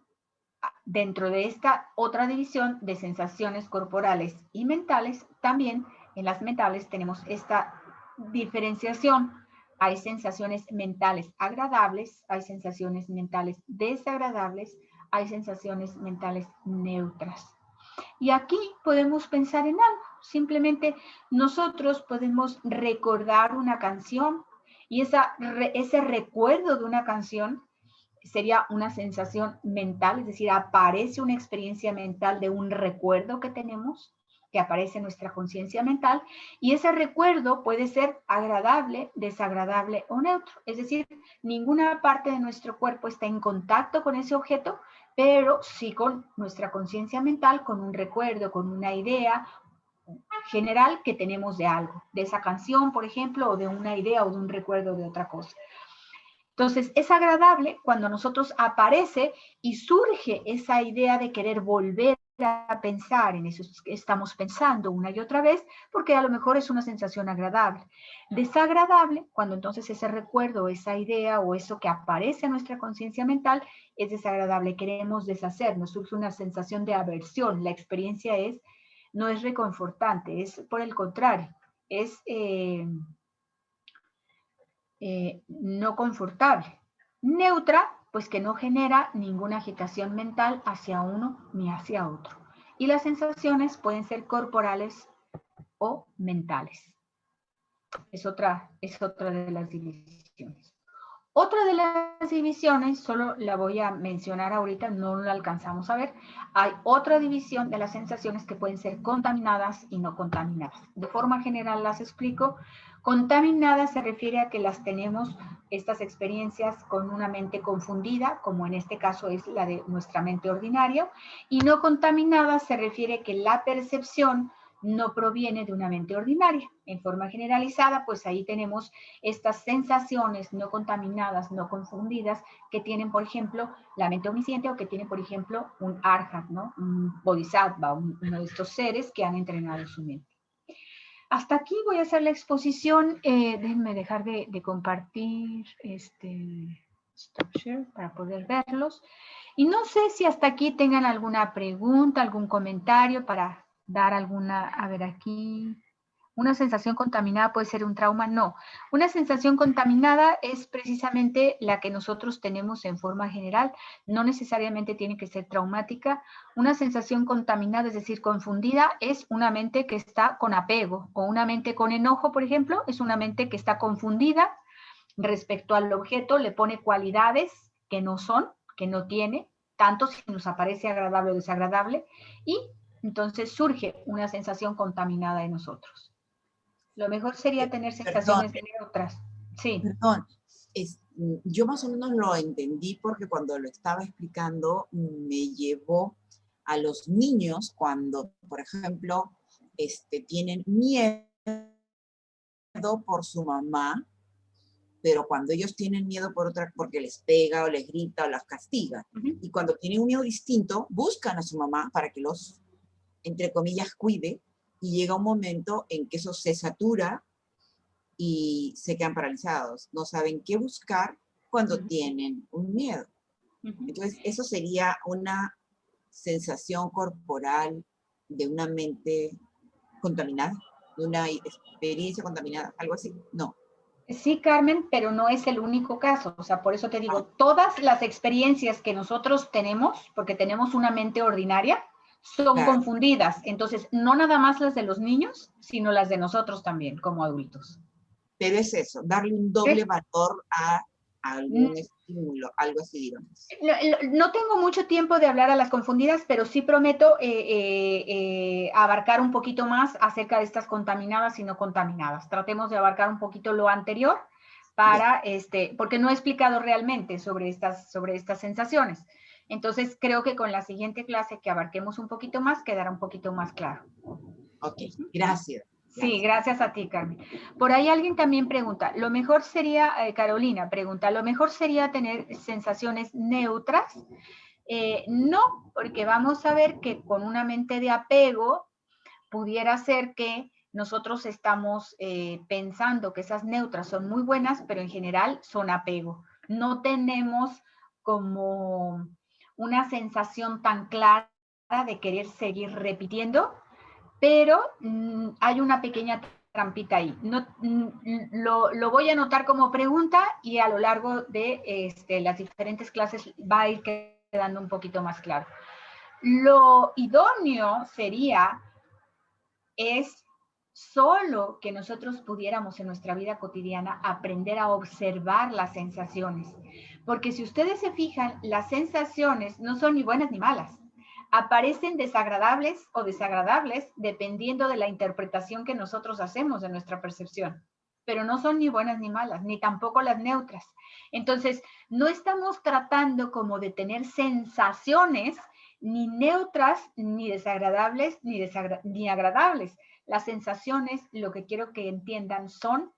dentro de esta otra división de sensaciones corporales y mentales, también en las mentales tenemos esta diferenciación. Hay sensaciones mentales agradables, hay sensaciones mentales desagradables, hay sensaciones mentales neutras. Y aquí podemos pensar en algo. Simplemente nosotros podemos recordar una canción y ese recuerdo de una canción sería una sensación mental, es decir, aparece una experiencia mental de un recuerdo que tenemos, que aparece en nuestra conciencia mental, y ese recuerdo puede ser agradable, desagradable o neutro. Es decir, ninguna parte de nuestro cuerpo está en contacto con ese objeto, pero sí con nuestra conciencia mental, con un recuerdo, con una idea general que tenemos de algo, de esa canción, por ejemplo, o de una idea o de un recuerdo de otra cosa. Entonces, es agradable cuando a nosotros aparece y surge esa idea de querer volver a pensar en eso que estamos pensando una y otra vez, porque a lo mejor es una sensación agradable. Desagradable cuando entonces ese recuerdo, esa idea o eso que aparece en nuestra conciencia mental es desagradable, queremos deshacernos, surge una sensación de aversión. La experiencia no es reconfortante, es por el contrario, es no confortable. Neutra, pues que no genera ninguna agitación mental hacia uno ni hacia otro. Y las sensaciones pueden ser corporales o mentales. Es otra de las divisiones. Otra de las divisiones, solo la voy a mencionar ahorita, no la alcanzamos a ver. Hay otra división de las sensaciones que pueden ser contaminadas y no contaminadas. De forma general las explico. Contaminadas se refiere a que las tenemos, estas experiencias, con una mente confundida, como en este caso es la de nuestra mente ordinaria. Y no contaminadas se refiere a que la percepción no proviene de una mente ordinaria. En forma generalizada, pues ahí tenemos estas sensaciones no contaminadas, no confundidas, que tienen, por ejemplo, la mente omnisciente o que tiene, por ejemplo, un arhat, ¿no? Un bodhisattva, uno de estos seres que han entrenado su mente. Hasta aquí voy a hacer la exposición. Déjenme dejar de compartir stop share para poder verlos. Y no sé si hasta aquí tengan alguna pregunta, algún comentario para dar alguna, a ver aquí. ¿Una sensación contaminada puede ser un trauma? No. Una sensación contaminada es precisamente la que nosotros tenemos en forma general. No necesariamente tiene que ser traumática. Una sensación contaminada, es decir, confundida, es una mente que está con apego. O una mente con enojo, por ejemplo, es una mente que está confundida respecto al objeto, le pone cualidades que no son, que no tiene, tanto si nos aparece agradable o desagradable, y entonces surge una sensación contaminada en nosotros. Lo mejor sería tener sensaciones neutras. Sí. Perdón, yo más o menos lo entendí porque cuando lo estaba explicando me llevó a los niños cuando, por ejemplo, tienen miedo por su mamá, pero cuando ellos tienen miedo por otra, porque les pega o les grita o las castiga, y cuando tienen un miedo distinto, buscan a su mamá para que los, entre comillas, cuide, y llega un momento en que eso se satura y se quedan paralizados. No saben qué buscar cuando tienen un miedo. Entonces, eso sería una sensación corporal de una mente contaminada, de una experiencia contaminada, algo así. No. Sí, Carmen, pero no es el único caso. O sea, por eso te digo, todas las experiencias que nosotros tenemos, porque tenemos una mente ordinaria, son confundidas. Entonces, no nada más las de los niños, sino las de nosotros también, como adultos. Pero es eso, darle un doble valor a algún estímulo, algo así, digamos. No tengo mucho tiempo de hablar a las confundidas, pero sí prometo abarcar un poquito más acerca de estas contaminadas y no contaminadas. Tratemos de abarcar un poquito lo anterior para, porque no he explicado realmente sobre estas sensaciones. Entonces, creo que con la siguiente clase que abarquemos un poquito más, quedará un poquito más claro. Ok, gracias. Sí, gracias a ti, Carmen. Por ahí alguien también pregunta, lo mejor sería, Carolina pregunta, ¿lo mejor sería tener sensaciones neutras? No, porque vamos a ver que con una mente de apego pudiera ser que nosotros estamos pensando que esas neutras son muy buenas, pero en general son apego. No tenemos como una sensación tan clara de querer seguir repitiendo, pero hay una pequeña trampita ahí. No, lo voy a anotar como pregunta y a lo largo de las diferentes clases va a ir quedando un poquito más claro. Lo idóneo es solo que nosotros pudiéramos en nuestra vida cotidiana aprender a observar las sensaciones. Porque si ustedes se fijan, las sensaciones no son ni buenas ni malas. Aparecen desagradables o desagradables dependiendo de la interpretación que nosotros hacemos de nuestra percepción. Pero no son ni buenas ni malas, ni tampoco las neutras. Entonces, no estamos tratando como de tener sensaciones ni neutras, ni desagradables, ni agradables. Las sensaciones, lo que quiero que entiendan, son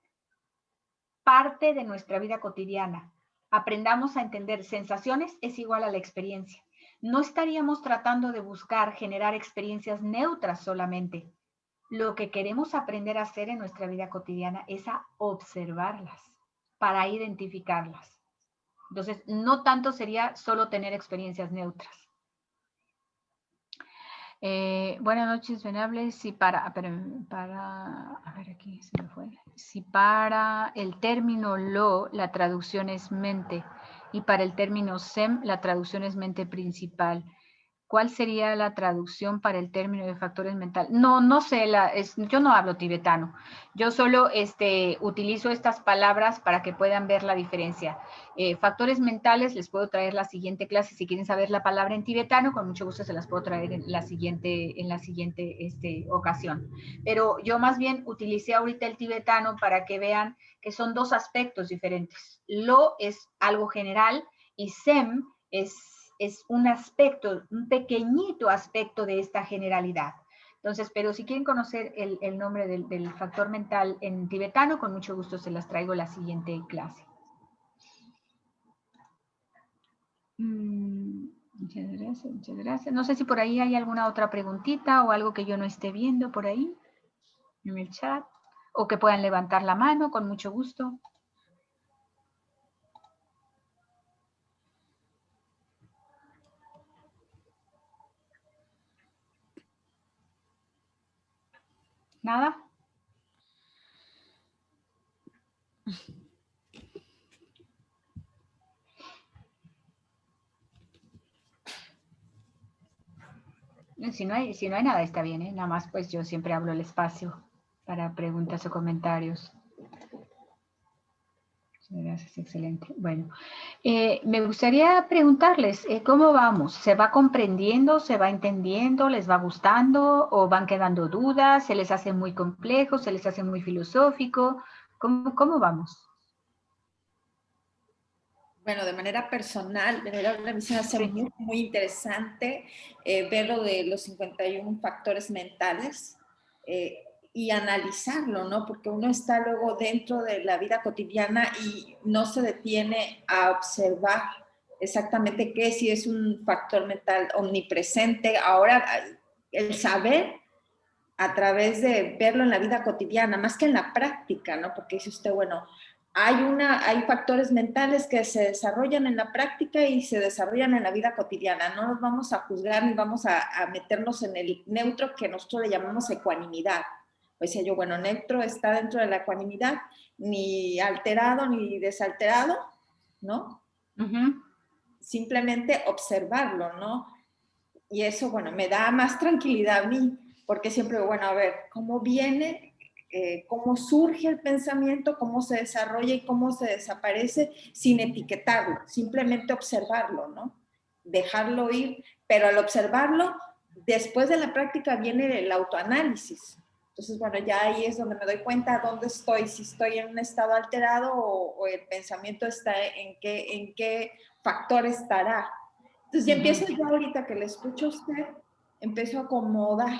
parte de nuestra vida cotidiana. Aprendamos a entender sensaciones es igual a la experiencia. No estaríamos tratando de buscar generar experiencias neutras solamente. Lo que queremos aprender a hacer en nuestra vida cotidiana es a observarlas para identificarlas. Entonces, no tanto sería solo tener experiencias neutras. Buenas noches, venables. Si para, a ver aquí se me fue. Si para el término lo, la traducción es mente, y para el término sem, la traducción es mente principal. ¿Cuál sería la traducción para el término de factores mentales? No sé, yo no hablo tibetano. Yo solo utilizo estas palabras para que puedan ver la diferencia. Factores mentales, les puedo traer la siguiente clase. Si quieren saber la palabra en tibetano, con mucho gusto se las puedo traer en la siguiente ocasión. Pero yo más bien utilicé ahorita el tibetano para que vean que son dos aspectos diferentes. Lo es algo general y sem es un aspecto, un pequeñito aspecto de esta generalidad. Entonces, pero si quieren conocer el nombre del factor mental en tibetano, con mucho gusto se las traigo la siguiente clase. Muchas gracias, muchas gracias. No sé si por ahí hay alguna otra preguntita o algo que yo no esté viendo por ahí en el chat, o que puedan levantar la mano con mucho gusto. ¿Nada? Si no hay nada, está bien, ¿eh? Nada más, pues yo siempre hablo el espacio para preguntas o comentarios. Gracias, excelente. Bueno, me gustaría preguntarles, ¿cómo vamos? ¿Se va comprendiendo, se va entendiendo, les va gustando o van quedando dudas? ¿Se les hace muy complejo, se les hace muy filosófico? ¿Cómo vamos? Bueno, de manera personal, a mí se me hace Sí. muy, muy interesante ver lo de los 51 factores mentales y analizarlo, ¿no? Porque uno está luego dentro de la vida cotidiana y no se detiene a observar exactamente qué, si es un factor mental omnipresente. Ahora, el saber a través de verlo en la vida cotidiana, más que en la práctica, ¿no? Porque dice usted, bueno, hay factores mentales que se desarrollan en la práctica y se desarrollan en la vida cotidiana. No nos vamos a juzgar ni vamos a meternos en el neutro que nosotros le llamamos ecuanimidad. Pues decía yo, bueno, neutro está dentro de la ecuanimidad, ni alterado ni desalterado, ¿no? Simplemente observarlo, ¿no? Y eso, bueno, me da más tranquilidad a mí, porque siempre, bueno, a ver, ¿cómo viene? Cómo surge el pensamiento, cómo se desarrolla y cómo se desaparece sin etiquetarlo, simplemente observarlo, ¿no? Dejarlo ir, pero al observarlo, después de la práctica viene el autoanálisis. Entonces, bueno, ya ahí es donde me doy cuenta dónde estoy, si estoy en un estado alterado o el pensamiento está en qué factor estará. Entonces ya empiezo yo ahorita que le escucho a usted, empiezo a acomodar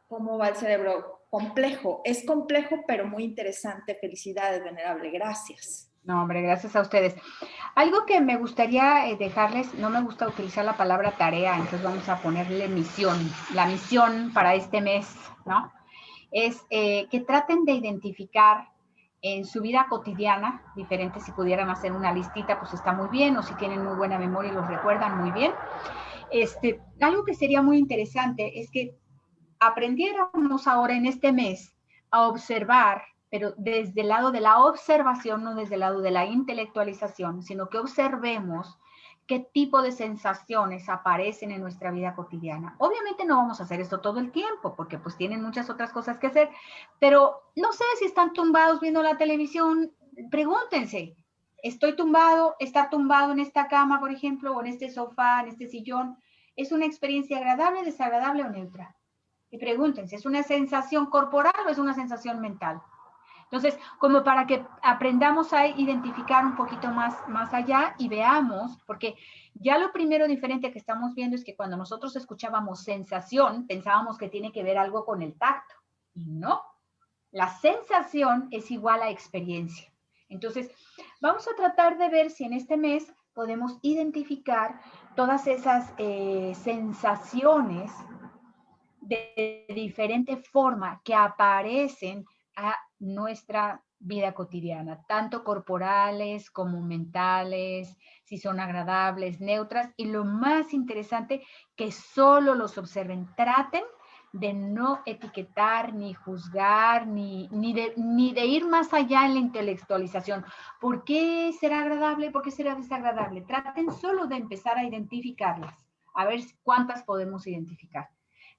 cómo va el cerebro. complejo. Es complejo, pero muy interesante. Felicidades, venerable. Gracias. No, hombre, gracias a ustedes. Algo que me gustaría dejarles, no me gusta utilizar la palabra tarea, entonces vamos a ponerle misión. La misión para este mes, ¿no? Es que traten de identificar en su vida cotidiana, diferente, si pudieran hacer una listita, pues está muy bien, o si tienen muy buena memoria y los recuerdan muy bien. Algo que sería muy interesante es que aprendiéramos ahora en este mes a observar, pero desde el lado de la observación, no desde el lado de la intelectualización, sino que observemos qué tipo de sensaciones aparecen en nuestra vida cotidiana. Obviamente no vamos a hacer esto todo el tiempo, porque pues tienen muchas otras cosas que hacer, pero no sé si están tumbados viendo la televisión, pregúntense, ¿estoy tumbado? ¿Estar tumbado en esta cama, por ejemplo, o en este sofá, en este sillón? ¿Es una experiencia agradable, desagradable o neutra? Y pregúntense, ¿es una sensación corporal o es una sensación mental? Entonces, como para que aprendamos a identificar un poquito más allá y veamos, porque ya lo primero diferente que estamos viendo es que cuando nosotros escuchábamos sensación, pensábamos que tiene que ver algo con el tacto. Y no, la sensación es igual a experiencia. Entonces, vamos a tratar de ver si en este mes podemos identificar todas esas sensaciones de diferente forma que aparecen a nuestra vida cotidiana, tanto corporales como mentales, si son agradables, neutras, y lo más interesante, que solo los observen, traten de no etiquetar, ni juzgar, ni de ir más allá en la intelectualización. ¿Por qué será agradable? ¿Por qué será desagradable? Traten solo de empezar a identificarlas, a ver cuántas podemos identificar.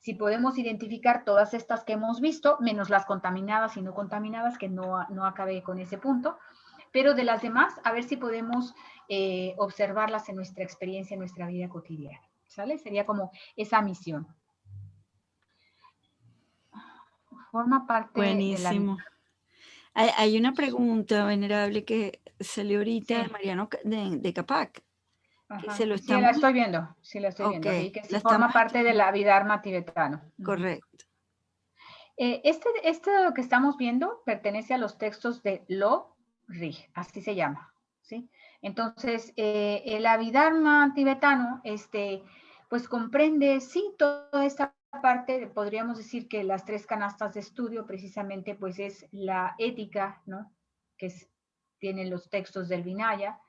Si podemos identificar todas estas que hemos visto, menos las contaminadas y no contaminadas, que no acabé con ese punto, pero de las demás, a ver si podemos observarlas en nuestra experiencia, en nuestra vida cotidiana, ¿sale? Sería como esa misión. Forma parte Buenísimo. de la... Hay una pregunta, venerable, que salió ahorita Sí. de Mariano de Capac. Que Ajá. se lo Sí, estamos... la estoy viendo, sí, la estoy viendo. Okay. Sí, que sí forma parte de la Abhidharma tibetano. Correcto. Este que estamos viendo pertenece a los textos de Lo Rig, así se llama, ¿sí? Entonces, el Abhidharma tibetano, pues comprende, sí, toda esta parte, podríamos decir que las 3 canastas de estudio, precisamente, pues es la ética, ¿no? Que tiene los textos del Vinaya,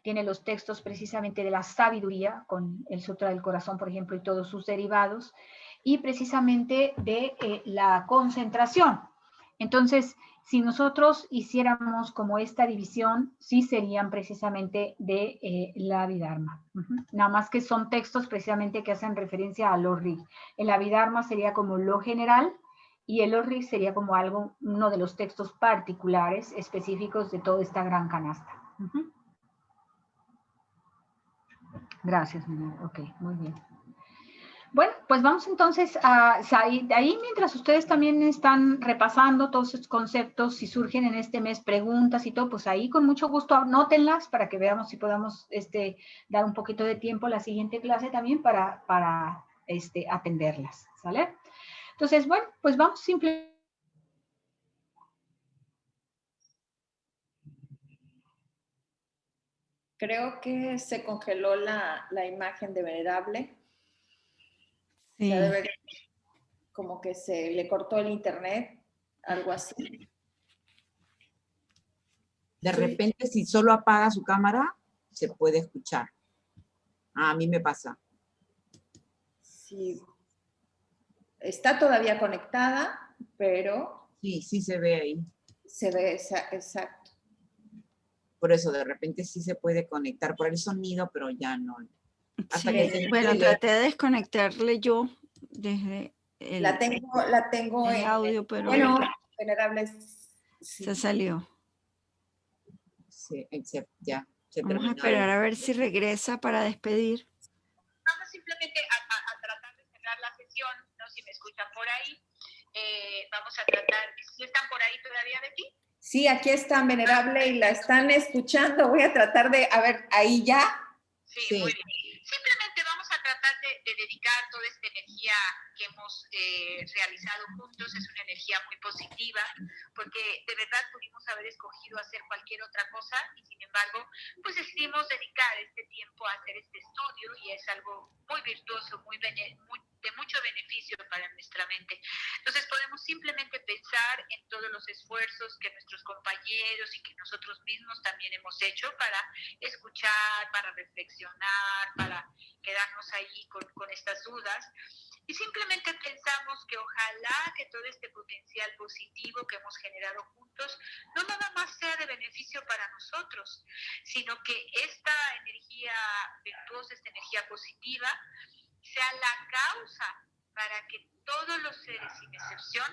tiene los textos precisamente de la sabiduría, con el Sutra del Corazón, por ejemplo, y todos sus derivados, y precisamente de la concentración. Entonces, si nosotros hiciéramos como esta división, sí serían precisamente de la Abhidharma. Nada más que son textos precisamente que hacen referencia a lo Rig. El Abhidharma sería como lo general, y el Rig sería como uno de los textos particulares, específicos de toda esta gran canasta. Gracias, Manuel. Ok, muy bien. Bueno, pues vamos entonces a ahí mientras ustedes también están repasando todos estos conceptos, si surgen en este mes preguntas y todo, pues ahí con mucho gusto anótenlas para que veamos si podamos dar un poquito de tiempo a la siguiente clase también para atenderlas, ¿sale? Entonces, bueno, pues vamos simplemente. Creo que se congeló la imagen de venerable. Sí. O sea, debe, como que se le cortó el internet, algo así. De repente, si solo apaga su cámara, se puede escuchar. A mí me pasa. Sí. Está todavía conectada, pero... Sí, sí se ve ahí. Se ve, exacto. Por eso, de repente sí se puede conectar por el sonido, pero ya no. Hasta que bueno, traté de desconectarle yo desde el, la tengo el en audio, pero bueno, venerable. Sí. Se salió. Sí, ya. Vamos a esperar a ver si regresa para despedir. Vamos simplemente a tratar de cerrar la sesión, no si me escuchan por ahí. Vamos a tratar, ¿sí están por ahí todavía, Betty? Sí, aquí están, venerable, y la están escuchando. Voy a tratar de, a ver, ahí ya. Sí, muy bien. Simplemente vamos a tratar tratar de dedicar toda esta energía que hemos realizado juntos. Es una energía muy positiva, porque de verdad pudimos haber escogido hacer cualquier otra cosa y sin embargo, pues decidimos dedicar este tiempo a hacer este estudio y es algo muy virtuoso, de mucho beneficio para nuestra mente. Entonces podemos simplemente pensar en todos los esfuerzos que nuestros compañeros y que nosotros mismos también hemos hecho para escuchar, para reflexionar, para quedarnos ahí con estas dudas. Y simplemente pensamos que ojalá que todo este potencial positivo que hemos generado juntos no nada más sea de beneficio para nosotros, sino que esta energía virtuosa, esta energía positiva, sea la causa para que todos los seres, sin excepción,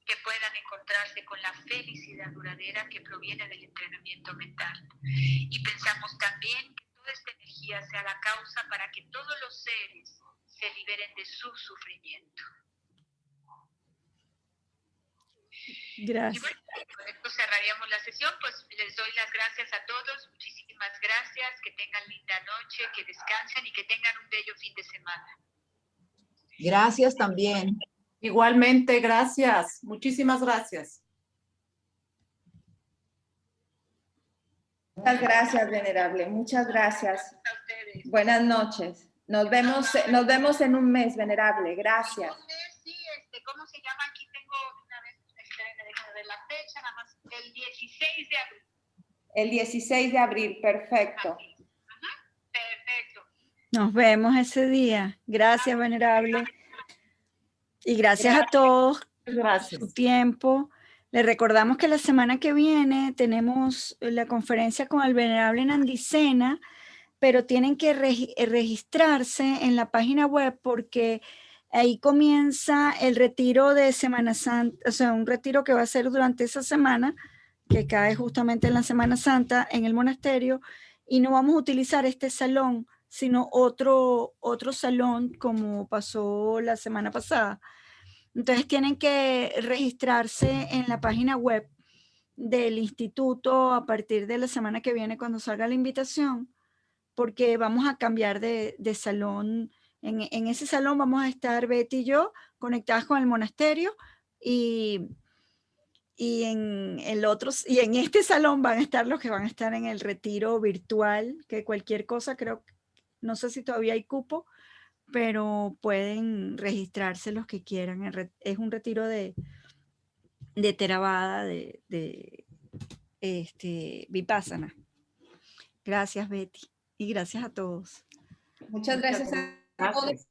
que puedan encontrarse con la felicidad duradera que proviene del entrenamiento mental. Y pensamos también que toda esta energía sea la causa para que todos los seres se liberen de su sufrimiento. Gracias. Y bueno, con esto cerraríamos la sesión, pues les doy las gracias a todos, muchísimas gracias, que tengan linda noche, que descansen y que tengan un bello fin de semana. Gracias también. Igualmente, gracias. Muchísimas gracias. Muchas gracias, venerable. Muchas gracias. A ustedes. Buenas noches. Nos vemos en un mes, venerable. Gracias. Sí, ¿cómo se llama? Aquí tengo una vez, déjame ver la fecha, nada más, el 16 de abril. El 16 de abril, perfecto. Ajá, perfecto. Nos vemos ese día. Gracias, venerable. Y gracias a todos por su Gracias. tiempo. Les recordamos que la semana que viene tenemos la conferencia con el venerable Nandicena, pero tienen que registrarse en la página web porque ahí comienza el retiro de Semana Santa, o sea, un retiro que va a ser durante esa semana, que cae justamente en la Semana Santa en el monasterio, y no vamos a utilizar este salón, sino otro salón como pasó la semana pasada. Entonces tienen que registrarse en la página web del instituto a partir de la semana que viene cuando salga la invitación, porque vamos a cambiar de salón. En ese salón vamos a estar Betty y yo conectadas con el monasterio y en este salón van a estar los que van a estar en el retiro virtual, que cualquier cosa no sé si todavía hay cupo, pero pueden registrarse los que quieran. Es un retiro de Theravada, de Vipassana. Gracias, Betty. Y gracias a todos. Muchas gracias a todos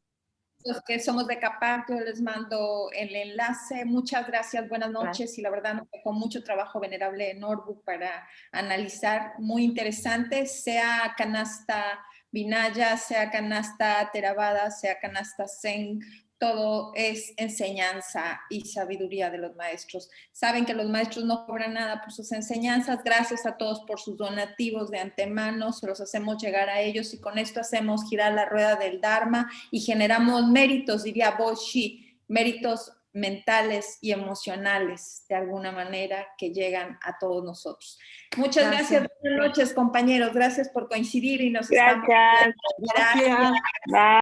los que somos de Capac. Yo les mando el enlace. Muchas gracias, buenas noches. Y la verdad nos dejó mucho trabajo venerable Norbu para analizar. Muy interesante, sea canasta Vinaya, sea canasta Theravada, sea canasta Zen. Todo es enseñanza y sabiduría de los maestros. Saben que los maestros no cobran nada por sus enseñanzas. Gracias a todos por sus donativos de antemano. Se los hacemos llegar a ellos y con esto hacemos girar la rueda del Dharma y generamos méritos, diría Boshi, méritos mentales y emocionales de alguna manera que llegan a todos nosotros. Muchas gracias. Buenas noches, compañeros. Gracias por coincidir y nos estamos viendo. Gracias. Bye.